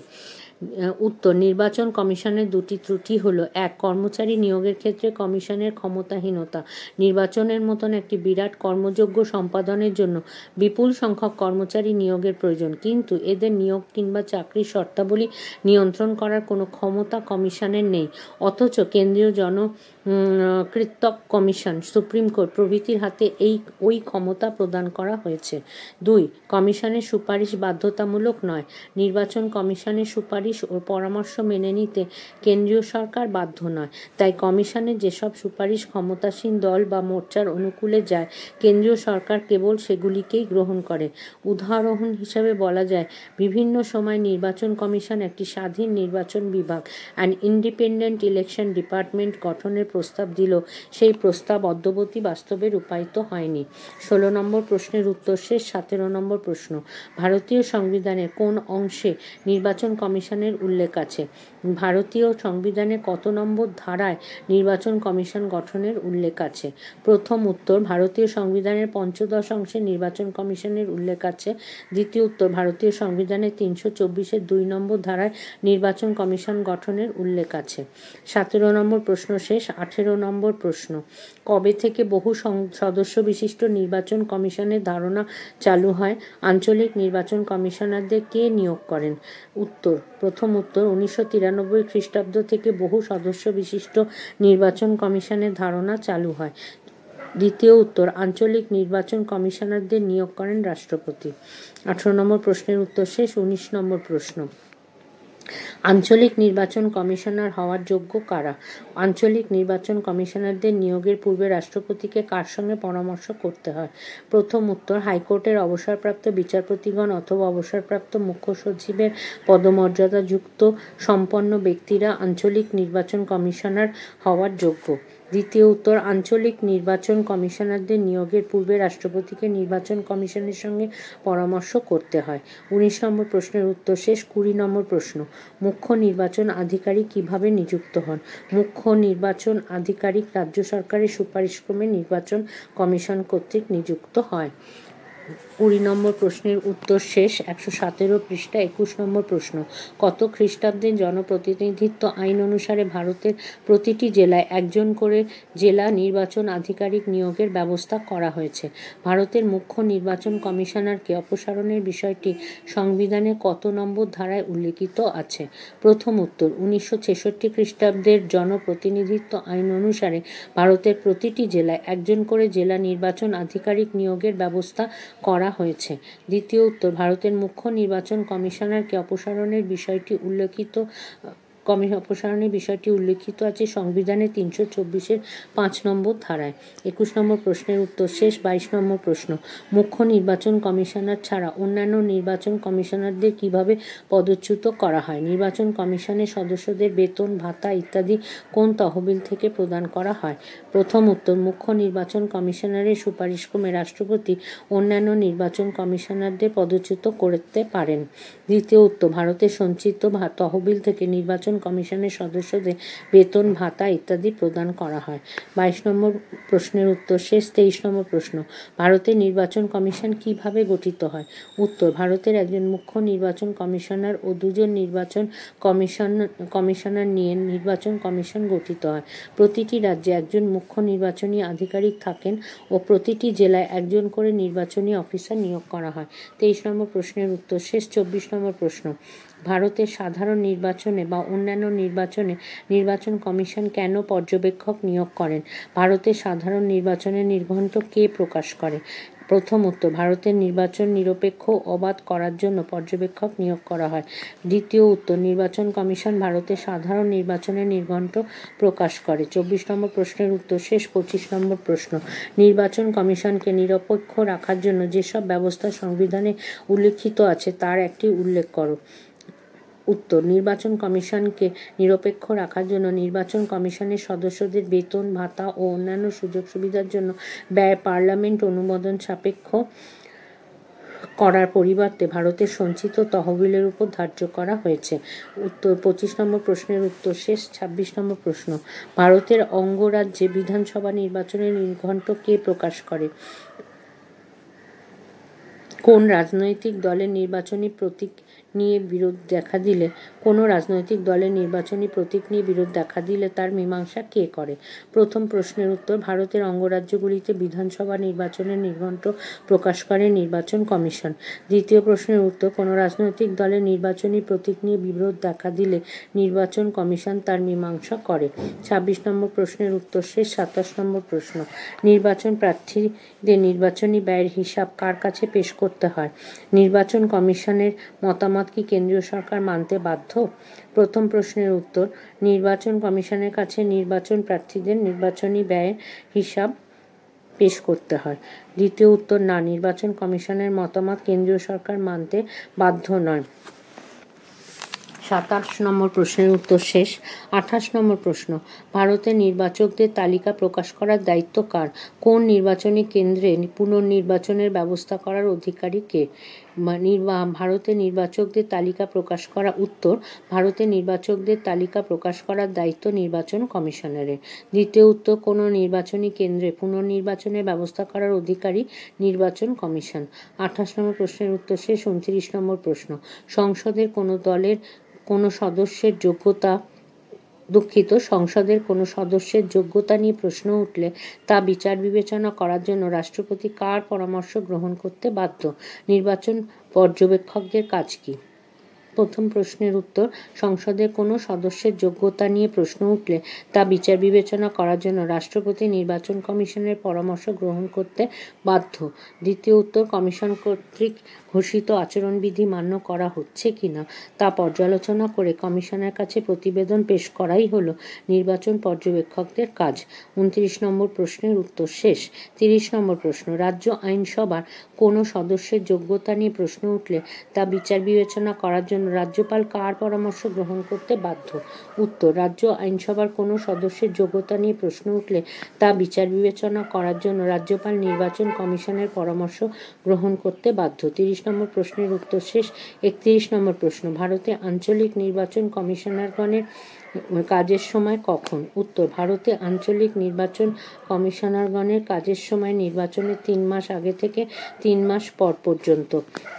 উত্তর, নির্বাচন কমিশনের দুটি ত্রুটি হলো: 1. কর্মচারী নিয়োগের ক্ষেত্রে কমিশনের ক্ষমতাহীনতা। নির্বাচনের মতন একটি বিরাট কর্মযজ্ঞ সম্পাদনের জন্য বিপুল সংখ্যক কর্মচারী নিয়োগের প্রয়োজন, কিন্তু এদের নিয়োগ কিংবা চাকরির শর্তাবলী নিয়ন্ত্রণ করার কোনো ক্ষমতা কমিশনের নেই। অথচ কেন্দ্রীয় জনকৃতক কমিশন, সুপ্রিম কোর্ট প্রভৃতির হাতে ওই ক্ষমতা প্রদান করা হয়েছে। 2. কমিশনের সুপারিশ বাধ্যতামূলক নয়। নির্বাচন কমিশনের সুপারিশ ও পরামর্শ মেনে নিতে কেন্দ্রীয় সরকার বাধ্য নয়। তাই কমিশনের যেসব সুপারিশ ক্ষমতাসীন দল বা মোর্চার অনুকূলে যায়, কেন্দ্রীয় সরকার কেবল সেগুলিকেই গ্রহণ করে। উদাহরণ হিসাবে বলা যায়, বিভিন্ন সময় নির্বাচন কমিশন একটি স্বাধীন নির্বাচন বিভাগ, অ্যান্ড ইন্ডিপেন্ডেন্ট ইলেকশন ডিপার্টমেন্ট গঠনের প্রস্তাব দিল, সেই প্রস্তাব অদ্যাবধি বাস্তবে রূপায়িত হয়নি। 16 নম্বর প্রশ্নের উত্তর শেষ। 17 নম্বর প্রশ্ন, ভারতীয় সংবিধানের কোন অংশে নির্বাচন কমিশনের উল্লেখ আছে? ভারতীয় সংবিধানে কত নম্বর ধারায় নির্বাচন কমিশন গঠনের উল্লেখ আছে? প্রথম উত্তর, ভারতীয় সংবিধানের 15 অংশে নির্বাচন কমিশনের উল্লেখ আছে। দ্বিতীয় উত্তর, ভারতীয় সংবিধানের 324-এর 2 নম্বর ধারায় নির্বাচন কমিশন গঠনের উল্লেখ আছে। 17 নম্বর প্রশ্ন শেষ। 18 নম্বর প্রশ্ন, কবে থেকে বহু সদস্য বিশিষ্ট নির্বাচন কমিশনের ধারণা চালু হয়? আঞ্চলিক নির্বাচন কমিশনারদের কে নিয়োগ করেন? উত্তর, প্রথম উত্তর, 1993 খ্রিস্টাব্দ থেকে বহু সদস্য বিশিষ্ট নির্বাচন কমিশনের ধারণা চালু হয়। দ্বিতীয় উত্তর, আঞ্চলিক নির্বাচন কমিশনারদের নিয়োগ করেন রাষ্ট্রপতি। 18 নম্বর প্রশ্নের উত্তর শেষ। 19 নম্বর প্রশ্ন, আঞ্চলিক নির্বাচন কমিশনার হওয়ার যোগ্য কারা? আঞ্চলিক নির্বাচন কমিশনারদের নিয়োগের পূর্বে রাষ্ট্রপতিকে কার সঙ্গে পরামর্শ করতে হয়? প্রথম উত্তর, হাইকোর্টের অবসরপ্রাপ্ত বিচারপতিগণ অথবা অবসরপ্রাপ্ত মুখ্য সচিবের পদমর্যাদাযুক্ত সম্পন্ন ব্যক্তিরা আঞ্চলিক নির্বাচন কমিশনার হওয়ার যোগ্য। দ্বিতীয় উত্তর, আঞ্চলিক নির্বাচন কমিশনারদের নিয়োগের পূর্বে রাষ্ট্রপতিকে নির্বাচন কমিশনের সঙ্গে পরামর্শ করতে হয়। 19 নম্বর প্রশ্নের উত্তর শেষ। 20 নম্বর প্রশ্ন, মুখ্য নির্বাচন আধিকারিক কিভাবে নিযুক্ত হন? মুখ্য নির্বাচন আধিকারিক রাজ্য সরকারের সুপারিশক্রমে নির্বাচন কমিশন কর্তৃক নিযুক্ত হয়। 20 নম্বর প্রশ্নের উত্তর শেষ। 117 পৃষ্ঠা। 21 নম্বর প্রশ্ন, কত খ্রিস্টাব্দের জনপ্রতিনিধিত্ব আইন অনুসারে ভারতের প্রতিটি জেলায় একজন করে জেলা নির্বাচন আধিকারিক নিয়োগের ব্যবস্থা করা হয়েছে? ভারতের মুখ্য নির্বাচন কমিশনারকে অপসারণের বিষয়টি সংবিধানের কত নম্বর ধারায় উল্লেখিত আছে? প্রথম উত্তর, 1966 খ্রিস্টাব্দের জনপ্রতিনিধিত্ব আইন অনুসারে ভারতের প্রতিটি জেলায় একজন করে জেলা নির্বাচন আধিকারিক নিয়োগের ব্যবস্থা করা হয়েছে। দ্বিতীয় উত্তর, ভারতের মুখ্য নির্বাচন কমিশনারকে অপসারণের বিষয়টি উল্লেখিত আছে সংবিধানের 324-এর 5 নম্বর ধারায়। 21 নম্বর প্রশ্নের উত্তর শেষ। 22 নম্বর প্রশ্ন, মুখ্য নির্বাচন কমিশনার ছাড়া অন্যান্য নির্বাচন কমিশনারদের কিভাবে পদচ্যুত করা হয়? নির্বাচন কমিশনের সদস্যদের বেতন ভাতা ইত্যাদি কোন তহবিল থেকে প্রদান করা হয়? প্রথম উত্তর, মুখ্য নির্বাচন কমিশনারের সুপারিশক্রমে রাষ্ট্রপতি অন্যান্য নির্বাচন কমিশনারদের পদচ্যুত করতে পারেন। দ্বিতীয় উত্তর, ভারতের সঞ্চিত তহবিল থেকে নির্বাচন কমিশনের সদস্যদের বেতন ভাতা ইত্যাদি প্রদান করা হয়। 22 নম্বর প্রশ্নের উত্তর শেষ। 23 নম্বর প্রশ্ন, ভারতের নির্বাচন কমিশন কিভাবে গঠিত হয়? উত্তর, ভারতের একজন মুখ্য নির্বাচন কমিশনার ও দুজন নির্বাচন কমিশনার নিয়ে নির্বাচন কমিশন গঠিত হয়। প্রতিটি রাজ্যে একজন মুখ্য নির্বাচনী আধিকারিক থাকেন ও প্রতিটি জেলায় একজন করে নির্বাচনী অফিসার নিয়োগ করা হয়। 23 নম্বর প্রশ্নের উত্তর শেষ। 24 নম্বর প্রশ্ন, ভারতের সাধারণ নির্বাচনে বা অন্যান্য নির্বাচনে নির্বাচন কমিশন কেন পর্যবেক্ষক নিয়োগ করেন? ভারতের সাধারণ নির্বাচনের নির্ঘণ্ট কে প্রকাশ করে? প্রথম উত্তর, ভারতের নির্বাচন নিরপেক্ষ ও অবাধ করার জন্য পর্যবেক্ষক নিয়োগ করা হয়। দ্বিতীয় উত্তর, নির্বাচন কমিশন ভারতের সাধারণ নির্বাচনের নির্ঘণ্ট প্রকাশ করে। 24 নম্বর প্রশ্নের উত্তর শেষ। 25 নম্বর প্রশ্ন, নির্বাচন কমিশনকে নিরপেক্ষ রাখার জন্য যেসব ব্যবস্থা সংবিধানে উল্লিখিত আছে তার একটি উল্লেখ করো। উত্তর, নির্বাচন কমিশনকে নিরপেক্ষ রাখার জন্য নির্বাচন কমিশনের সদস্যদের বেতন ভাতা ও অন্যান্য সুযোগ সুবিধার জন্য ব্যয় পার্লামেন্ট অনুমোদন সাপেক্ষ করার পরিবর্তে ভারতের সঞ্চিত তহবিলের উপর ধার্য করা হয়েছে। উত্তর, 25 নম্বর প্রশ্নের উত্তর শেষ। 26 নম্বর প্রশ্ন, ভারতের অঙ্গরাজ্যে বিধানসভা নির্বাচনের নির্ঘণ্ট কে প্রকাশ করে? কোন রাজনৈতিক দলের নির্বাচনী প্রতীক নিয়ে বিরোধ দেখা দিলে বিরোধ দেখা দিলে তার মীমাংসা কে করে? প্রথম প্রশ্নের উত্তর, ভারতের অঙ্গরাজ্যগুলিতে বিধানসভা নির্বাচনের নির্ঘণ্ট প্রকাশ করে নির্বাচন কমিশন। দ্বিতীয় প্রশ্নের উত্তর, কোনো রাজনৈতিক দলের নির্বাচনী প্রতীক নিয়ে বিরোধ দেখা দিলে নির্বাচন কমিশন তার মীমাংসা করে। 26 নম্বর প্রশ্নের উত্তর শেষ। 27 নম্বর প্রশ্ন, নির্বাচন প্রার্থীদের নির্বাচনী ব্যয়ের হিসাব কার কাছে পেশ করতে হয়? নির্বাচন কমিশনের মতামত কি কেন্দ্রীয় সরকার মানতে বাধ্য? প্রথম প্রশ্নের উত্তর, নির্বাচন কমিশনের কাছে নির্বাচন প্রার্থীদের নির্বাচনী ব্যয়ের হিসাব পেশ করতে হয়। দ্বিতীয় উত্তর, না, নির্বাচন কমিশনের মতামত কেন্দ্রীয় সরকার মানতে বাধ্য নয়। 27 নম্বর প্রশ্নের উত্তর শেষ। 28 নম্বর প্রশ্ন, ভারতের নির্বাচকদের তালিকা প্রকাশ করার দায়িত্ব কার? কোন নির্বাচনী কেন্দ্রে পুনর্নির্বাচনের ব্যবস্থা করার অধিকারী কে? ভারতের নির্বাচকদের তালিকা প্রকাশ করা। উত্তর, ভারতের নির্বাচকদের তালিকা প্রকাশ করার দায়িত্ব নির্বাচন কমিশনারের। দ্বিতীয় উত্তর, কোনো নির্বাচনী কেন্দ্রে পুনর্নির্বাচনের ব্যবস্থা করার অধিকারী নির্বাচন কমিশন। 28 নম্বর প্রশ্নের উত্তর শেষ। 29 নম্বর প্রশ্ন, সংসদের কোনো সদস্যের যোগ্যতা নিয়ে প্রশ্ন উঠলে তা বিচার বিবেচনা করার জন্য রাষ্ট্রপতি কার পরামর্শ গ্রহণ করতে বাধ্য? নির্বাচন পর্যবেক্ষকদের কাজ কি? প্রথম প্রশ্নের উত্তর, সংসদের কোনো সদস্যের যোগ্যতা নিয়ে প্রশ্ন উঠলে তা বিচার বিবেচনা করার জন্য রাষ্ট্রপতি নির্বাচন কমিশনের পরামর্শ গ্রহণ করতে বাধ্য। দ্বিতীয় উত্তর, কমিশন কর্তৃক ঘোষিত আচরণবিধি মান্য করা হচ্ছে কিনা তা পর্যালোচনা করে কমিশনের কাছে প্রতিবেদন পেশ করাই হলো নির্বাচন পর্যবেক্ষকদের কাজ। 29 নম্বর প্রশ্নের উত্তর শেষ। 30 নম্বর প্রশ্ন, রাজ্য আইনসভার কোনো সদস্যের যোগ্যতা নিয়ে প্রশ্ন উঠলে তা বিচার বিবেচনা করার জন্য রাজ্যপাল কার পরামর্শ গ্রহণ করতে বাধ্য? উত্তর, রাজ্য আইনসভার কোনো সদস্যের যোগ্যতা নিয়ে প্রশ্ন উঠলে তা বিচার বিবেচনা করার জন্য রাজ্যপাল নির্বাচন কমিশনের পরামর্শ গ্রহণ করতে বাধ্য। 30 নম্বর প্রশ্নের উত্তর শেষ। 31 নম্বর প্রশ্ন, ভারতে আঞ্চলিক নির্বাচন কমিশনারগণের কাজের সময় কখন? উত্তর, ভারতে আঞ্চলিক নির্বাচন কমিশনারগণের কাজের সময় নির্বাচনের 3 মাস আগে থেকে 3 মাস পর পর্যন্ত।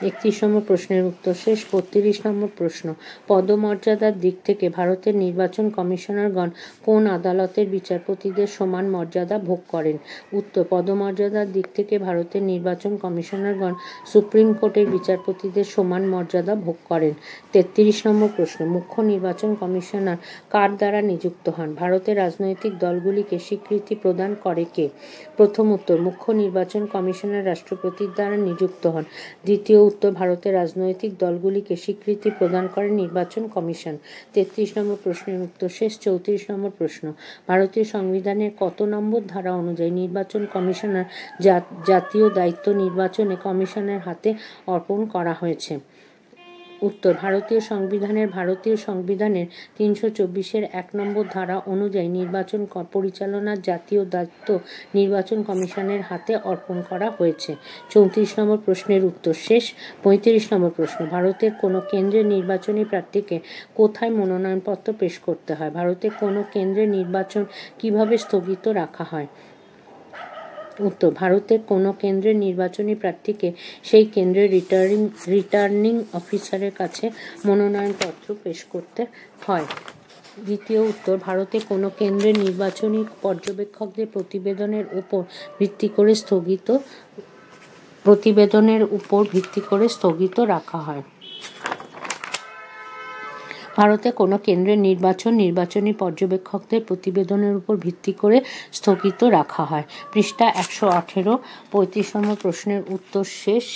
31 নম্বর প্রশ্নের উত্তর শেষ। 32 নম্বর প্রশ্ন, পদমর্যাদার দিক থেকে ভারতের নির্বাচন কমিশনারগণ কোন আদালতের বিচারপতিদের সমান মর্যাদা ভোগ করেন? উত্তর, পদমর্যাদার দিক থেকে ভারতের নির্বাচন কমিশনারগণ সুপ্রিম কোর্টের বিচারপতিদের সমান মর্যাদা ভোগ করেন। 33 নম্বর প্রশ্ন, মুখ্য নির্বাচন কমিশনার কার দ্বারা নিযুক্ত হন? ভারতের রাজনৈতিক দলগুলিকে স্বীকৃতি প্রদান করে কে? প্রথম উত্তর, মুখ্য নির্বাচন কমিশনার রাষ্ট্রপতির দ্বারা নিযুক্ত হন। দ্বিতীয় উত্তর, ভারতের রাজনৈতিক দলগুলিকে স্বীকৃতি প্রদান করে নির্বাচন কমিশন। 33 নম্বর প্রশ্নের উত্তর শেষ। 34 নম্বর প্রশ্ন, ভারতীয় সংবিধানের কত নম্বর ধারা অনুযায়ী নির্বাচন কমিশনার জাতীয় দায়িত্ব নির্বাচনে কমিশনের হাতে অর্পণ করা হয়েছে? উত্তর, ভারতীয় সংবিধানের 324-এর 1 নম্বর ধারা অনুযায়ী নির্বাচন পরিচালনার জাতীয় দায়িত্ব নির্বাচন কমিশনের হাতে অর্পণ করা হয়েছে। 34 নম্বর প্রশ্নের উত্তর শেষ। 35 নম্বর প্রশ্ন, ভারতের কোনো কেন্দ্রের নির্বাচনী প্রার্থীকে কোথায় মনোনয়নপত্র পেশ করতে হয়? ভারতের কোনো কেন্দ্রের নির্বাচন কিভাবে স্থগিত রাখা হয়? উত্তর, ভারতের কোনো কেন্দ্রের নির্বাচনী প্রার্থীকে সেই কেন্দ্রের রিটার্নিং অফিসারের কাছে মনোনয়নপত্র পেশ করতে হয়। দ্বিতীয় উত্তর, ভারতের কোনো কেন্দ্রের নির্বাচনী পর্যবেক্ষকদের প্রতিবেদনের উপর ভিত্তি করে স্থগিত রাখা হয়। ভারতে কোনো কেন্দ্রের নির্বাচনী পর্যবেক্ষকদের প্রতিবেদনের উপর ভিত্তি করে স্থগিত রাখা হয়। পৃষ্ঠা 118। 35 নম্বর প্রশ্নের উত্তর শেষ।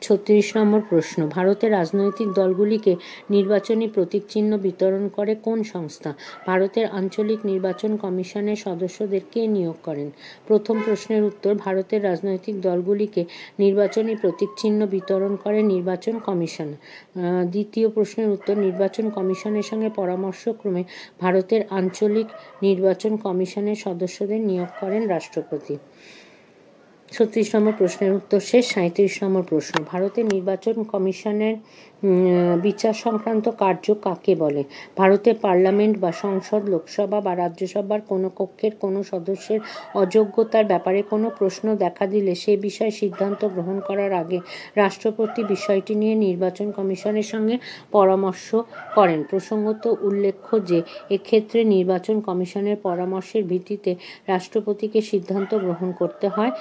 36 নম্বর প্রশ্ন, ভারতের রাজনৈতিক দলগুলিকে নির্বাচনী প্রতীকচিহ্ন বিতরণ করে কোন সংস্থা? ভারতের আঞ্চলিক নির্বাচন কমিশনের সদস্যদের কে নিয়োগ করেন? প্রথম প্রশ্নের উত্তর, ভারতের রাজনৈতিক দলগুলিকে নির্বাচনী প্রতীকচিহ্ন বিতরণ করে নির্বাচন কমিশন। দ্বিতীয় প্রশ্নের উত্তর, নির্বাচন কমিশনের সঙ্গে পরামর্শক্রমে ভারতের আঞ্চলিক নির্বাচন কমিশনের সদস্যদের নিয়োগ করেন রাষ্ট্রপতি। 36 নম্বর প্রশ্নের উত্তর শেষ। 37 নম্বর প্রশ্ন, ভারতের নির্বাচন কমিশনের বিচার সংক্রান্ত কার্য কাকে বলে? ভারতের পার্লামেন্ট বা সংসদ, লোকসভা বা রাজ্যসভার কোনো কক্ষের কোনো সদস্যের অযোগ্যতার ব্যাপারে কোনো প্রশ্ন দেখা দিলে সে বিষয়ে সিদ্ধান্ত গ্রহণ করার আগে রাষ্ট্রপতি বিষয়টি নিয়ে নির্বাচন কমিশনের সঙ্গে পরামর্শ করেন। প্রসঙ্গত উল্লেখ্য যে এক্ষেত্রে নির্বাচন কমিশনের পরামর্শের ভিত্তিতে রাষ্ট্রপতিকে সিদ্ধান্ত গ্রহণ করতে হয়।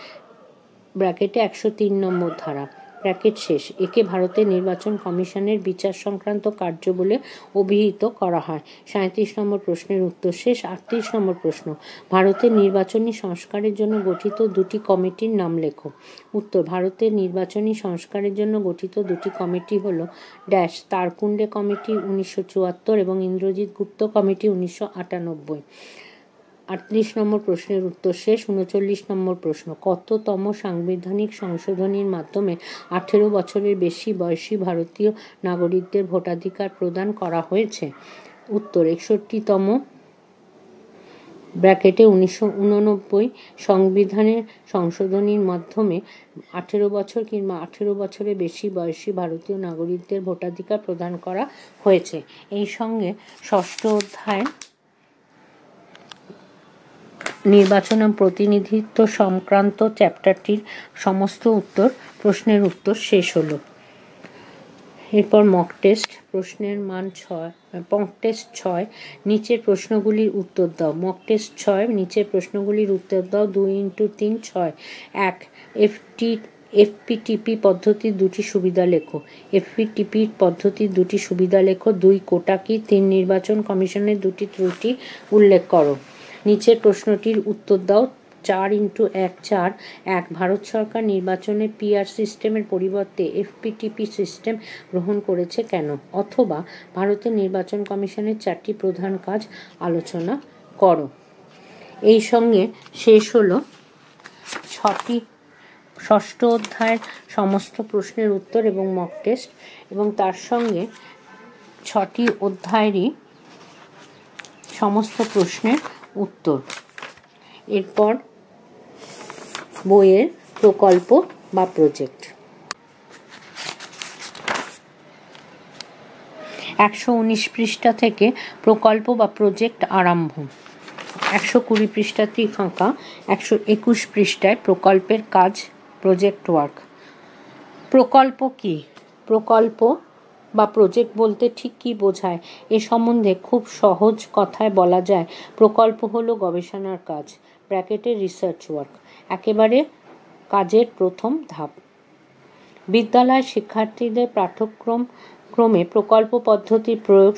ব্র্যাকেটে 103 নম্বর ধারা, ব্র্যাকেট শেষ। একে ভারতের নির্বাচন কমিশনের বিচার সংক্রান্ত কার্য বলে অভিহিত করা হয়। 37 নম্বর প্রশ্নের উত্তর শেষ। 38 নম্বর প্রশ্ন, ভারতের নির্বাচনী সংস্কারের জন্য গঠিত দুটি কমিটির নাম লেখো। উত্তর, ভারতের নির্বাচনী সংস্কারের জন্য গঠিত দুটি কমিটি হল তারকুণ্ডে কমিটি 1974 এবং ইন্দ্রজিৎ গুপ্ত কমিটি 1998। 38 নম্বর প্রশ্নের উত্তর শেষ। 39 নম্বর প্রশ্ন, কততম সাংবিধানিক সংশোধনীর মাধ্যমে 18 বছরের বেশি বয়সী ভারতীয় নাগরিকদের ভোটাধিকার প্রদান করা হয়েছে? উত্তর, 61তম। ব্র্যাকেটে 1989 সংবিধানের সংশোধনীর মাধ্যমে 18 বছর কিংবা 18 বছরের বেশি বয়সী ভারতীয় নাগরিকদের ভোটাধিকার প্রদান করা হয়েছে। এই সঙ্গে ষষ্ঠ অধ্যায় নির্বাচন ও প্রতিনিধিত্ব সংক্রান্ত চ্যাপ্টারটির সমস্ত প্রশ্নের উত্তর শেষ হলো। এরপর মক টেস্ট। প্রশ্নের মান 6। মক টেস্ট 6, নিচের প্রশ্নগুলির উত্তর দাও। মক টেস্ট 6, নিচের প্রশ্নগুলির উত্তর দাও। 2x3 6। 1, এফপিটিপি পদ্ধতির দুটি সুবিধা লেখো। এফপিটিপি পদ্ধতির দুটি সুবিধা লেখো। 2, কোটা কি? 3, নির্বাচন কমিশনের দুটি ত্রুটি উল্লেখ করো। নিচের প্রশ্নটির উত্তর দাও। 4x1 4। 1, ভারত সরকার নির্বাচনে পিআর সিস্টেমের পরিবর্তে এফপিটিপি সিস্টেম গ্রহণ করেছে কেন? অথবা ভারতের নির্বাচন কমিশনের 4টি প্রধান কাজ আলোচনা করো। এই সঙ্গে শেষ হলো ষষ্ঠ অধ্যায়ের সমস্ত প্রশ্নের উত্তর এবং মক টেস্ট, এবং তার সঙ্গে 6টি অধ্যায়েরই সমস্ত প্রশ্নের উত্তর। এরপর বইয়ের প্রকল্প বা প্রজেক্ট। 119 পৃষ্ঠা থেকে প্রকল্প বা প্রজেক্ট আরম্ভ। 120 পৃষ্ঠাটি ফাঁকা। 121 পৃষ্ঠায় প্রকল্পের কাজ, প্রজেক্ট ওয়ার্ক। প্রকল্প কি? প্রকল্প বা প্রজেক্ট বলতে ঠিক কী বোঝায় এ সম্বন্ধে খুব সহজ কথায় বলা যায়, প্রকল্প হলো গবেষণার কাজ, ব্র্যাকেটে রিসার্চ ওয়ার্ক, একেবারে কাজের প্রথম ধাপ। বিদ্যালয়ের শিক্ষার্থীদের পাঠ্যক্রমে প্রকল্প পদ্ধতির প্রয়োগ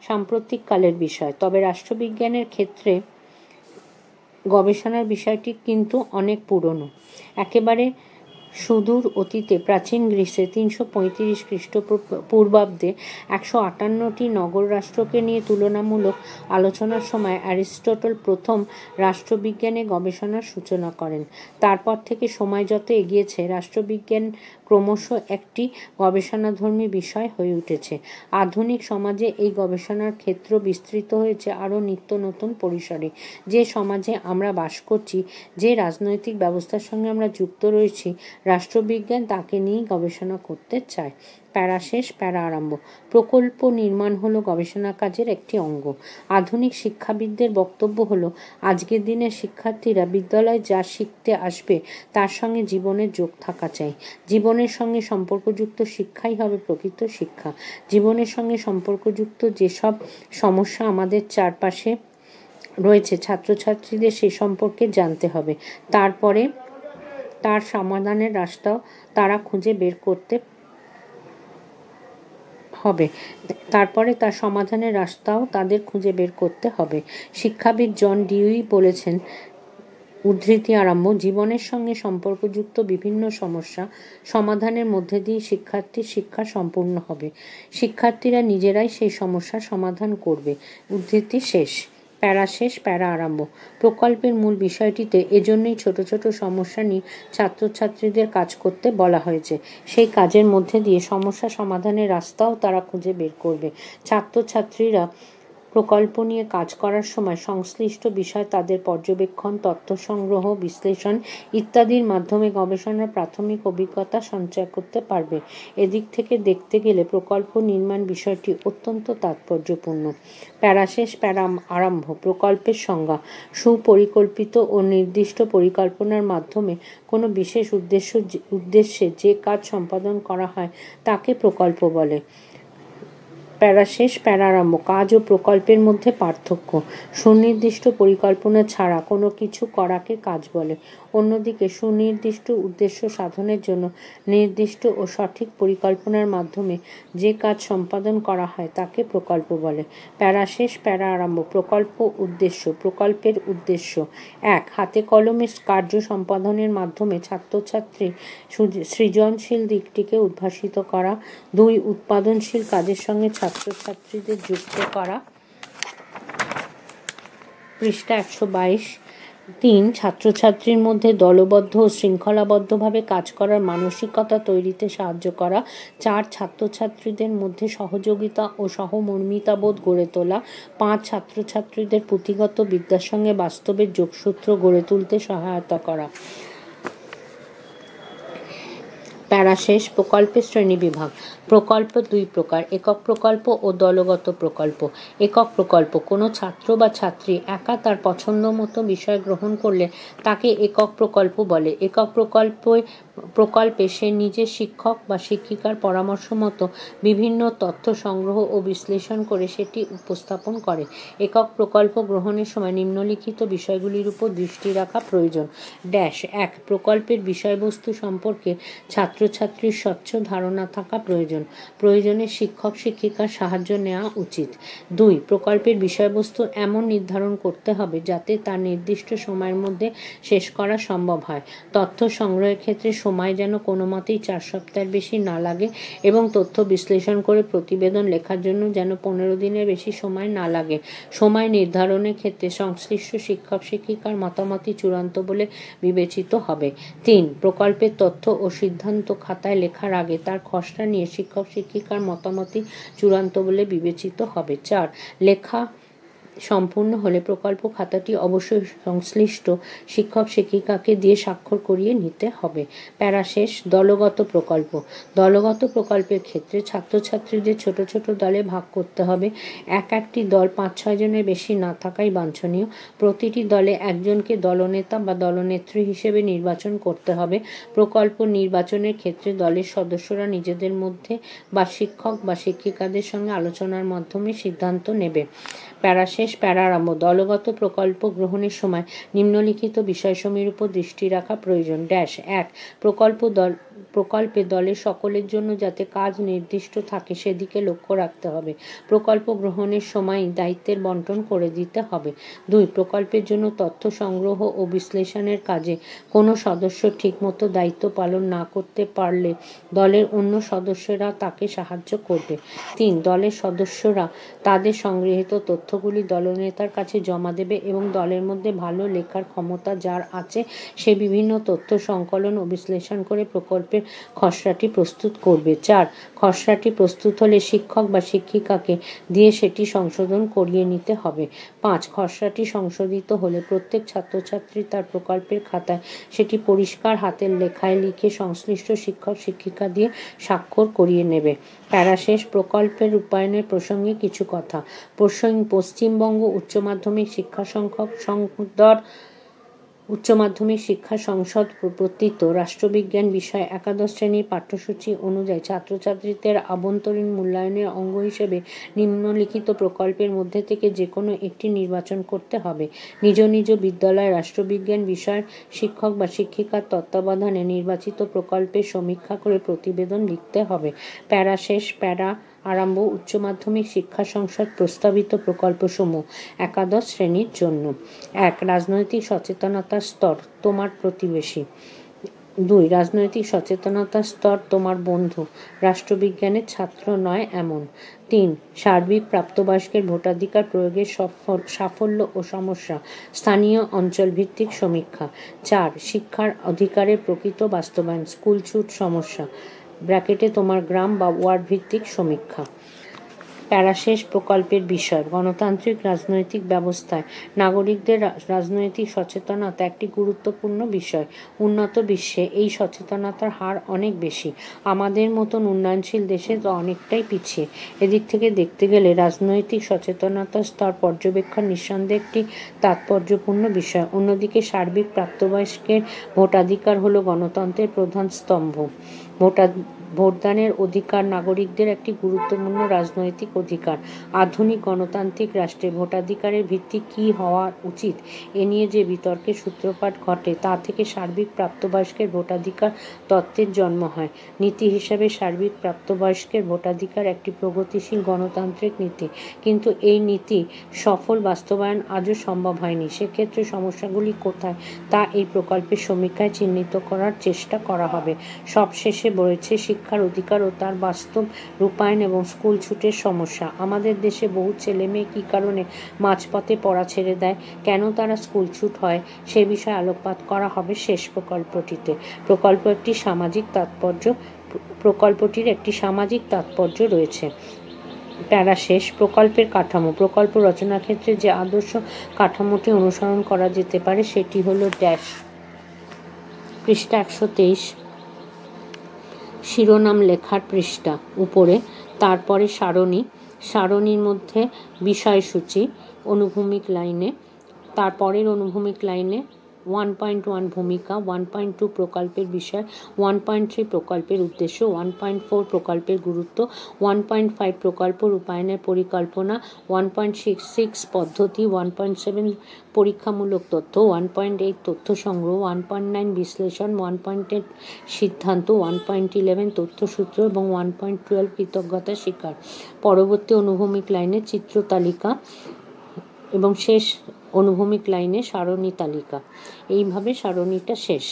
সাম্প্রতিককালের বিষয়। তবে রাষ্ট্রবিজ্ঞানের ক্ষেত্রে গবেষণার বিষয়টি কিন্তু অনেক পুরনো। একেবারে সুদূর অতীতে প্রাচীন গ্রিসে 335 খ্রিস্টপূর্বাব্দে 158টি নগর রাষ্ট্রকে নিয়ে তুলনামূলক আলোচনার সময় অ্যারিস্টটল প্রথম রাষ্ট্রবিজ্ঞানে গবেষণার সূচনা করেন। তারপর থেকে সময় যত এগিয়েছে রাষ্ট্রবিজ্ঞান ক্রমশ একটি গবেষণাধর্মী বিষয় হয়ে উঠেছে। আধুনিক সমাজে এই গবেষণার ক্ষেত্র বিস্তৃত হয়েছে আরও নিত্য নতুন পরিসরে। যে সমাজে আমরা বাস করছি, যে রাজনৈতিক ব্যবস্থার সঙ্গে আমরা যুক্ত রয়েছি, রাষ্ট্রবিজ্ঞান তাকে নিয়েই গবেষণা করতে চায়। প্যারা শেষ, প্যারা আরম্ভ। প্রকল্প নির্মাণ হলো গবেষণা কাজের একটি অঙ্গ। আধুনিক শিক্ষাবিদদের বক্তব্য হলো, আজকের দিনের শিক্ষার্থীরা বিদ্যালয়ে যা শিখতে আসবে তার সঙ্গে জীবনের যোগ থাকা চাই। জীবনের সঙ্গে সম্পর্কযুক্ত শিক্ষাই হবে প্রকৃত শিক্ষা। জীবনের সঙ্গে সম্পর্কযুক্ত যেসব সমস্যা আমাদের চারপাশে রয়েছে, ছাত্রছাত্রীদের সে সম্পর্কে জানতে হবে। তারপরে তার সমাধানের রাস্তাও তারা খুঁজে বের করতে হবে। তার সমাধানের রাস্তাও তাদের খুঁজে বের করতে হবে। শিক্ষাবিদ জন ডিউই বলেছেন, উদ্ধৃতি আরম্ভ, জীবনের সঙ্গে সম্পর্কযুক্ত বিভিন্ন সমস্যা সমাধানের মধ্যে দিয়ে শিক্ষার্থীর শিক্ষা সম্পূর্ণ হবে। শিক্ষার্থীরা নিজেরাই সেই সমস্যার সমাধান করবে। উদ্ধৃতি শেষ। প্যারা শেষ, প্যারা আরম্ভ। প্রকল্পের মূল বিষয়টিতে এজন্যই ছোট ছোট সমস্যা নিয়ে ছাত্রছাত্রীদের কাজ করতে বলা হয়েছে। সেই কাজের মধ্যে দিয়ে সমস্যা সমাধানের রাস্তাও তারা খুঁজে বের করবে। ছাত্রছাত্রীরা প্রকল্প নিয়ে কাজ করার সময় সংশ্লিষ্ট বিষয় তাদের পর্যবেক্ষণ, তথ্য সংগ্রহ, বিশ্লেষণ ইত্যাদির মাধ্যমে গবেষণার প্রাথমিক অভিজ্ঞতা সঞ্চয় করতে পারবে। এদিক থেকে দেখতে গেলে প্রকল্প নির্মাণ বিষয়টি অত্যন্ত তাৎপর্যপূর্ণ। প্যারা শেষ, প্যারা আরম্ভ। প্রকল্পের সংজ্ঞা: সুপরিকল্পিত ও নির্দিষ্ট পরিকল্পনার মাধ্যমে কোনো বিশেষ উদ্দেশ্যে যে কাজ সম্পাদন করা হয় তাকে প্রকল্প বলে। প্যারা শেষ, প্যারা আরম্ভ। কাজ ও প্রকল্পের মধ্যে পার্থক্য: সুনির্দিষ্ট পরিকল্পনা ছাড়া কোনো কিছু করাকে কাজ বলে। অন্যদিকে সুনির্দিষ্ট উদ্দেশ্য সাধনের জন্য নির্দিষ্ট ও সঠিক পরিকল্পনার মাধ্যমে যে কাজ সম্পাদন করা হয় তাকে প্রকল্প বলে। প্যারা শেষ, প্যারা আরম্ভ। প্রকল্প উদ্দেশ্য: প্রকল্পের উদ্দেশ্য: 1. হাতে কলমে কার্য সম্পাদনের মাধ্যমে ছাত্রছাত্রীর সৃজনশীল দিকটিকে উদ্ভাসিত করা। 2. উৎপাদনশীল কাজের সঙ্গে ছাত্রছাত্রীদের যুক্ত করা। পৃষ্ঠা 122। 3. ছাত্রছাত্রীর মধ্যে দলবদ্ধ ও শৃঙ্খলাবদ্ধভাবে কাজ করার মানসিকতা তৈরিতে সাহায্য করা। 4. ছাত্রছাত্রীদের মধ্যে সহযোগিতা ও সহমর্মিতাবোধ গড়ে তোলা। 5. ছাত্রছাত্রীদের পুঁথিগত বিদ্যার সঙ্গে বাস্তবের যোগসূত্র গড়ে তুলতে সহায়তা করা। প্যারা শেষ। প্রকল্পের শ্রেণীবিভাগ: প্রকল্প 2 প্রকার: একক প্রকল্প ও দলগত প্রকল্প। একক প্রকল্প: কোনো ছাত্র বা ছাত্রী একা তার পছন্দ মতো বিষয় গ্রহণ করলে তাকে একক প্রকল্প বলে। একক প্রকল্পে সে নিজের শিক্ষক বা শিক্ষিকার পরামর্শ মতো বিভিন্ন তথ্য সংগ্রহ ও বিশ্লেষণ করে সেটি উপস্থাপন করে। একক প্রকল্প গ্রহণের সময় নিম্নলিখিত বিষয়গুলির উপর দৃষ্টি রাখা প্রয়োজন। 1. প্রকল্পের বিষয়বস্তু সম্পর্কে ছাত্রছাত্রীর স্বচ্ছ ধারণা থাকা প্রয়োজন। প্রয়োজনে শিক্ষক শিক্ষিকার সাহায্য নেওয়া উচিত। 2. প্রকল্পের বিষয়বস্তু এমন নির্ধারণ করতে হবে যাতে তা নির্দিষ্ট সময়ের মধ্যে শেষ করা সম্ভব হয়। তথ্য সংগ্রহের ক্ষেত্রে সময় যেন কোনো মতেই 4 সপ্তাহের বেশি না লাগে এবং তথ্য বিশ্লেষণ করে প্রতিবেদন লেখার জন্য যেন 15 দিনের বেশি সময় না লাগে। সময় নির্ধারণের ক্ষেত্রে সংশ্লিষ্ট শিক্ষক শিক্ষিকার মতামতই চূড়ান্ত বলে বিবেচিত হবে। 3. প্রকল্পের তথ্য ও সিদ্ধান্ত খাতায় লেখার আগে তার খসড়া নিয়ে শিক্ষক শিক্ষিকার মতামতই চূড়ান্ত বলে বিবেচিত হবে। 4. লেখা সম্পূর্ণ হলে প্রকল্প খাতাটি অবশ্যই সংশ্লিষ্ট শিক্ষক শিক্ষিকাকে দিয়ে স্বাক্ষর করিয়ে নিতে হবে। প্যারা শেষ। দলগত প্রকল্প: দলগত প্রকল্পের ক্ষেত্রে ছাত্রছাত্রীদের ছোট ছোট দলে ভাগ করতে হবে। একটি দল 5-6 জনের বেশি না থাকাই বাঞ্ছনীয়। প্রতিটি দলে একজনকে দলনেতা বা দলনেত্রী হিসেবে নির্বাচন করতে হবে। প্রকল্প নির্বাচনের ক্ষেত্রে দলের সদস্যরা নিজেদের মধ্যে বা শিক্ষক বা শিক্ষিকাদের সঙ্গে আলোচনার মাধ্যমে সিদ্ধান্ত নেবে। প্যারা শেষ, প্যারা আরম্ভ। দলগত প্রকল্প গ্রহণের সময় নিম্নলিখিত বিষয়সমূহের উপর দৃষ্টি রাখা প্রয়োজন। 1. প্রকল্পে দলের সকলের জন্য যাতে কাজ নির্দিষ্ট থাকে সেদিকে লক্ষ্য রাখতে হবে। প্রকল্প গ্রহণের সময় দায়িত্বের বন্টন করে দিতে হবে। 2. প্রকল্পের জন্য তথ্য সংগ্রহ ও বিশ্লেষণের কাজে কোনো সদস্য ঠিকমতো দায়িত্ব পালন না করতে পারলে দলের অন্য সদস্যরা তাকে সাহায্য করবে। 3. দলের সদস্যরা তাদের সংগৃহীত তথ্যগুলি দলনেতার কাছে জমা দেবে এবং দলের মধ্যে ভালো লেখার ক্ষমতা যার আছে সে বিভিন্ন তথ্য সংকলন ও বিশ্লেষণ করে প্রকল্প প্রকল্পের খসড়াটি প্রস্তুত করবে। 4. খসড়াটি প্রস্তুত হলে শিক্ষক বা শিক্ষিকাকে দিয়ে সেটি সংশোধন করিয়ে নিতে হবে। 5. খসড়াটি সংশোধিত হলে প্রত্যেক ছাত্রছাত্রী তার প্রকল্পের খাতায় সেটি পরিষ্কার হাতের লেখায় লিখে সংশ্লিষ্ট শিক্ষক শিক্ষিকা দিয়ে স্বাক্ষর করিয়ে নেবে। প্যারাশেষ প্রকল্পের রূপায়ণের প্রসঙ্গে কিছু কথা। পশ্চিমবঙ্গ উচ্চ মাধ্যমিক শিক্ষা সংসদ প্রবর্তিত রাষ্ট্রবিজ্ঞান বিষয় একাদশ শ্রেণীর পাঠ্যসূচি অনুযায়ী ছাত্রছাত্রীদের আভ্যন্তরীণ মূল্যায়নের অঙ্গ হিসেবে নিম্নলিখিত প্রকল্পের মধ্যে থেকে যে কোনো একটি নির্বাচন করতে হবে। নিজ নিজ বিদ্যালয়ে রাষ্ট্রবিজ্ঞান বিষয়ের শিক্ষক বা শিক্ষিকার তত্ত্বাবধানে নির্বাচিত প্রকল্পের সমীক্ষা করে প্রতিবেদন লিখতে হবে। প্যারাশেষ প্যারা আরম্ভ উচ্চ মাধ্যমিক শিক্ষা সংসদ প্রস্তাবিত প্রকল্পসমূহ একাদশ শ্রেণীর জন্য। 1. রাজনৈতিক সচেতনতার স্তর তোমার প্রতিবেশী। 2. রাজনৈতিক সচেতনতার স্তর তোমার বন্ধু, রাষ্ট্রবিজ্ঞানের ছাত্র নয় এমন। 3. সার্বিক প্রাপ্তবয়স্কের ভোটাধিকার প্রয়োগের সাফল্য ও সমস্যা, স্থানীয় অঞ্চলভিত্তিক সমীক্ষা। 4. শিক্ষার অধিকারের প্রকৃত বাস্তবায়ন, স্কুল ছুট সমস্যা ব্র্যাকেটে তোমার গ্রাম বা ওয়ার্ড ভিত্তিক সমীক্ষা। প্যারাশেষ প্রকল্পের বিষয় গণতান্ত্রিক রাজনৈতিক ব্যবস্থায় নাগরিকদের রাজনৈতিক সচেতনতা একটি গুরুত্বপূর্ণ বিষয়। উন্নত বিশ্বে এই সচেতনতার হার অনেক বেশি, আমাদের মতন উন্নয়নশীল দেশে তো অনেকটাই পিছিয়ে। এদিক থেকে দেখতে গেলে রাজনৈতিক সচেতনতার স্তর পর্যবেক্ষণ নিঃসন্দেহে একটি তাৎপর্যপূর্ণ বিষয়। অন্যদিকে সার্বিক প্রাপ্তবয়স্কের ভোটাধিকার হলো গণতন্ত্রের প্রধান স্তম্ভ। ভোটদানের অধিকার নাগরিকদের একটি গুরুত্বপূর্ণ রাজনৈতিক অধিকার। আধুনিক গণতান্ত্রিক রাষ্ট্রে ভোটাধিকারের ভিত্তি কী হওয়া উচিত এ নিয়ে যে বিতর্কের সূত্রপাত ঘটে তা থেকে সার্বিক প্রাপ্তবয়স্কের ভোটাধিকার তত্ত্বের জন্ম হয়। নীতি হিসাবে সার্বিক প্রাপ্তবয়স্কের ভোটাধিকার একটি প্রগতিশীল গণতান্ত্রিক নীতি, কিন্তু এই নীতি সফল বাস্তবায়ন আজও সম্ভব হয়নি। সেক্ষেত্রে সমস্যাগুলি কোথায় তা এই প্রকল্পের সমীক্ষায় চিহ্নিত করার চেষ্টা করা হবে। সবশেষে রয়েছে শিক্ষার অধিকার ও তার বাস্তব রূপায়ণ এবং স্কুল ছুটের সমস্যা। আমাদের দেশে বহু ছেলেমেয়ে কী কারণে মাঝপথে পড়া ছেড়ে দেয়, কেন তারা স্কুল ছুট হয় সে বিষয়ে আলোকপাত করা হবে শেষ প্রকল্পটিতে। প্রকল্পটির একটি সামাজিক তাৎপর্য রয়েছে। প্যারাশেষ প্রকল্পের কাঠামো। প্রকল্প রচনার ক্ষেত্রে যে আদর্শ কাঠামোটি অনুসরণ করা যেতে পারে সেটি হলো ড্যাশ। পৃষ্ঠা 123 শিরোনাম লেখার পৃষ্ঠা উপরে, তারপরে সারণীর মধ্যে বিষয়সূচি অনুভূমিক লাইনে, তারপরের অনুভূমিক লাইনে 1.1 ভূমিকা, 1.2 প্রকল্পের বিষয়, 1.3 প্রকল্পের উদ্দেশ্য, 1.4 প্রকল্পের গুরুত্ব, 1.5 প্রকল্প রূপায়ণের পরিকল্পনা, 1.6 পদ্ধতি, 1.7 পরীক্ষামূলক তথ্য, 1.8 তথ্য সংগ্রহ, 1.9 বিশ্লেষণ, 1.8 সিদ্ধান্ত, 1.11 তথ্যসূত্র এবং 1.12 কৃতজ্ঞতা স্বীকার। পরবর্তী অনুভূমিক লাইনে চিত্র তালিকা এবং শেষ অনুভূমিক লাইনে সারণী তালিকা। এইভাবে সারণীটা শেষ।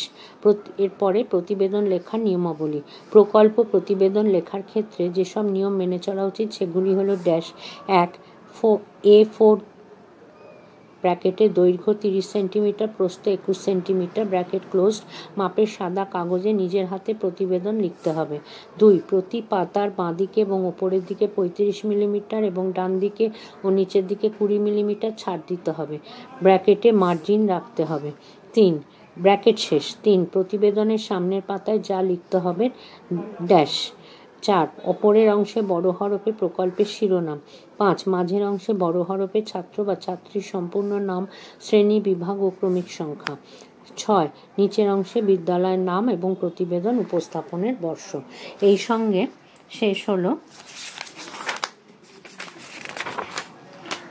এরপরে প্রতিবেদন লেখার নিয়মাবলী। প্রকল্প প্রতিবেদন লেখার ক্ষেত্রে যেসব নিয়ম মেনে চলা উচিত সেগুলি হলো ড্যাশ। 1. A4 ব্র্যাকেটে দৈর্ঘ্য 30 সেন্টিমিটার, প্রস্থ 21 সেন্টিমিটার ব্র্যাকেট ক্লোজড মাপের সাদা কাগজে নিজের হাতে প্রতিবেদন লিখতে হবে। 2. প্রতি পাতার বাঁদিকে এবং ওপরের দিকে 35 মিলিমিটার এবং ডান দিকে ও নিচের দিকে 20 মিলিমিটার ছাড় দিতে হবে। ব্র্যাকেটে মার্জিন রাখতে হবে। 3. ব্র্যাকেট শেষ। 3. প্রতিবেদনের সামনের পাতায় যা লিখতে হবে ড্যাশ। 4. ওপরের অংশে বড় হরফে প্রকল্পের শিরোনাম। 5. মাঝের অংশে বড় হরফে ছাত্র বা ছাত্রীর সম্পূর্ণ নাম, শ্রেণী, বিভাগ ও ক্রমিক সংখ্যা। 6. নিচের অংশে বিদ্যালয়ের নাম এবং প্রতিবেদন উপস্থাপনের বর্ষ। এই সঙ্গে শেষ হলো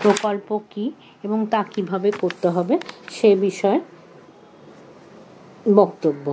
প্রকল্প কি এবং তা কিভাবে করতে হবে সে বিষয়ে বক্তব্য।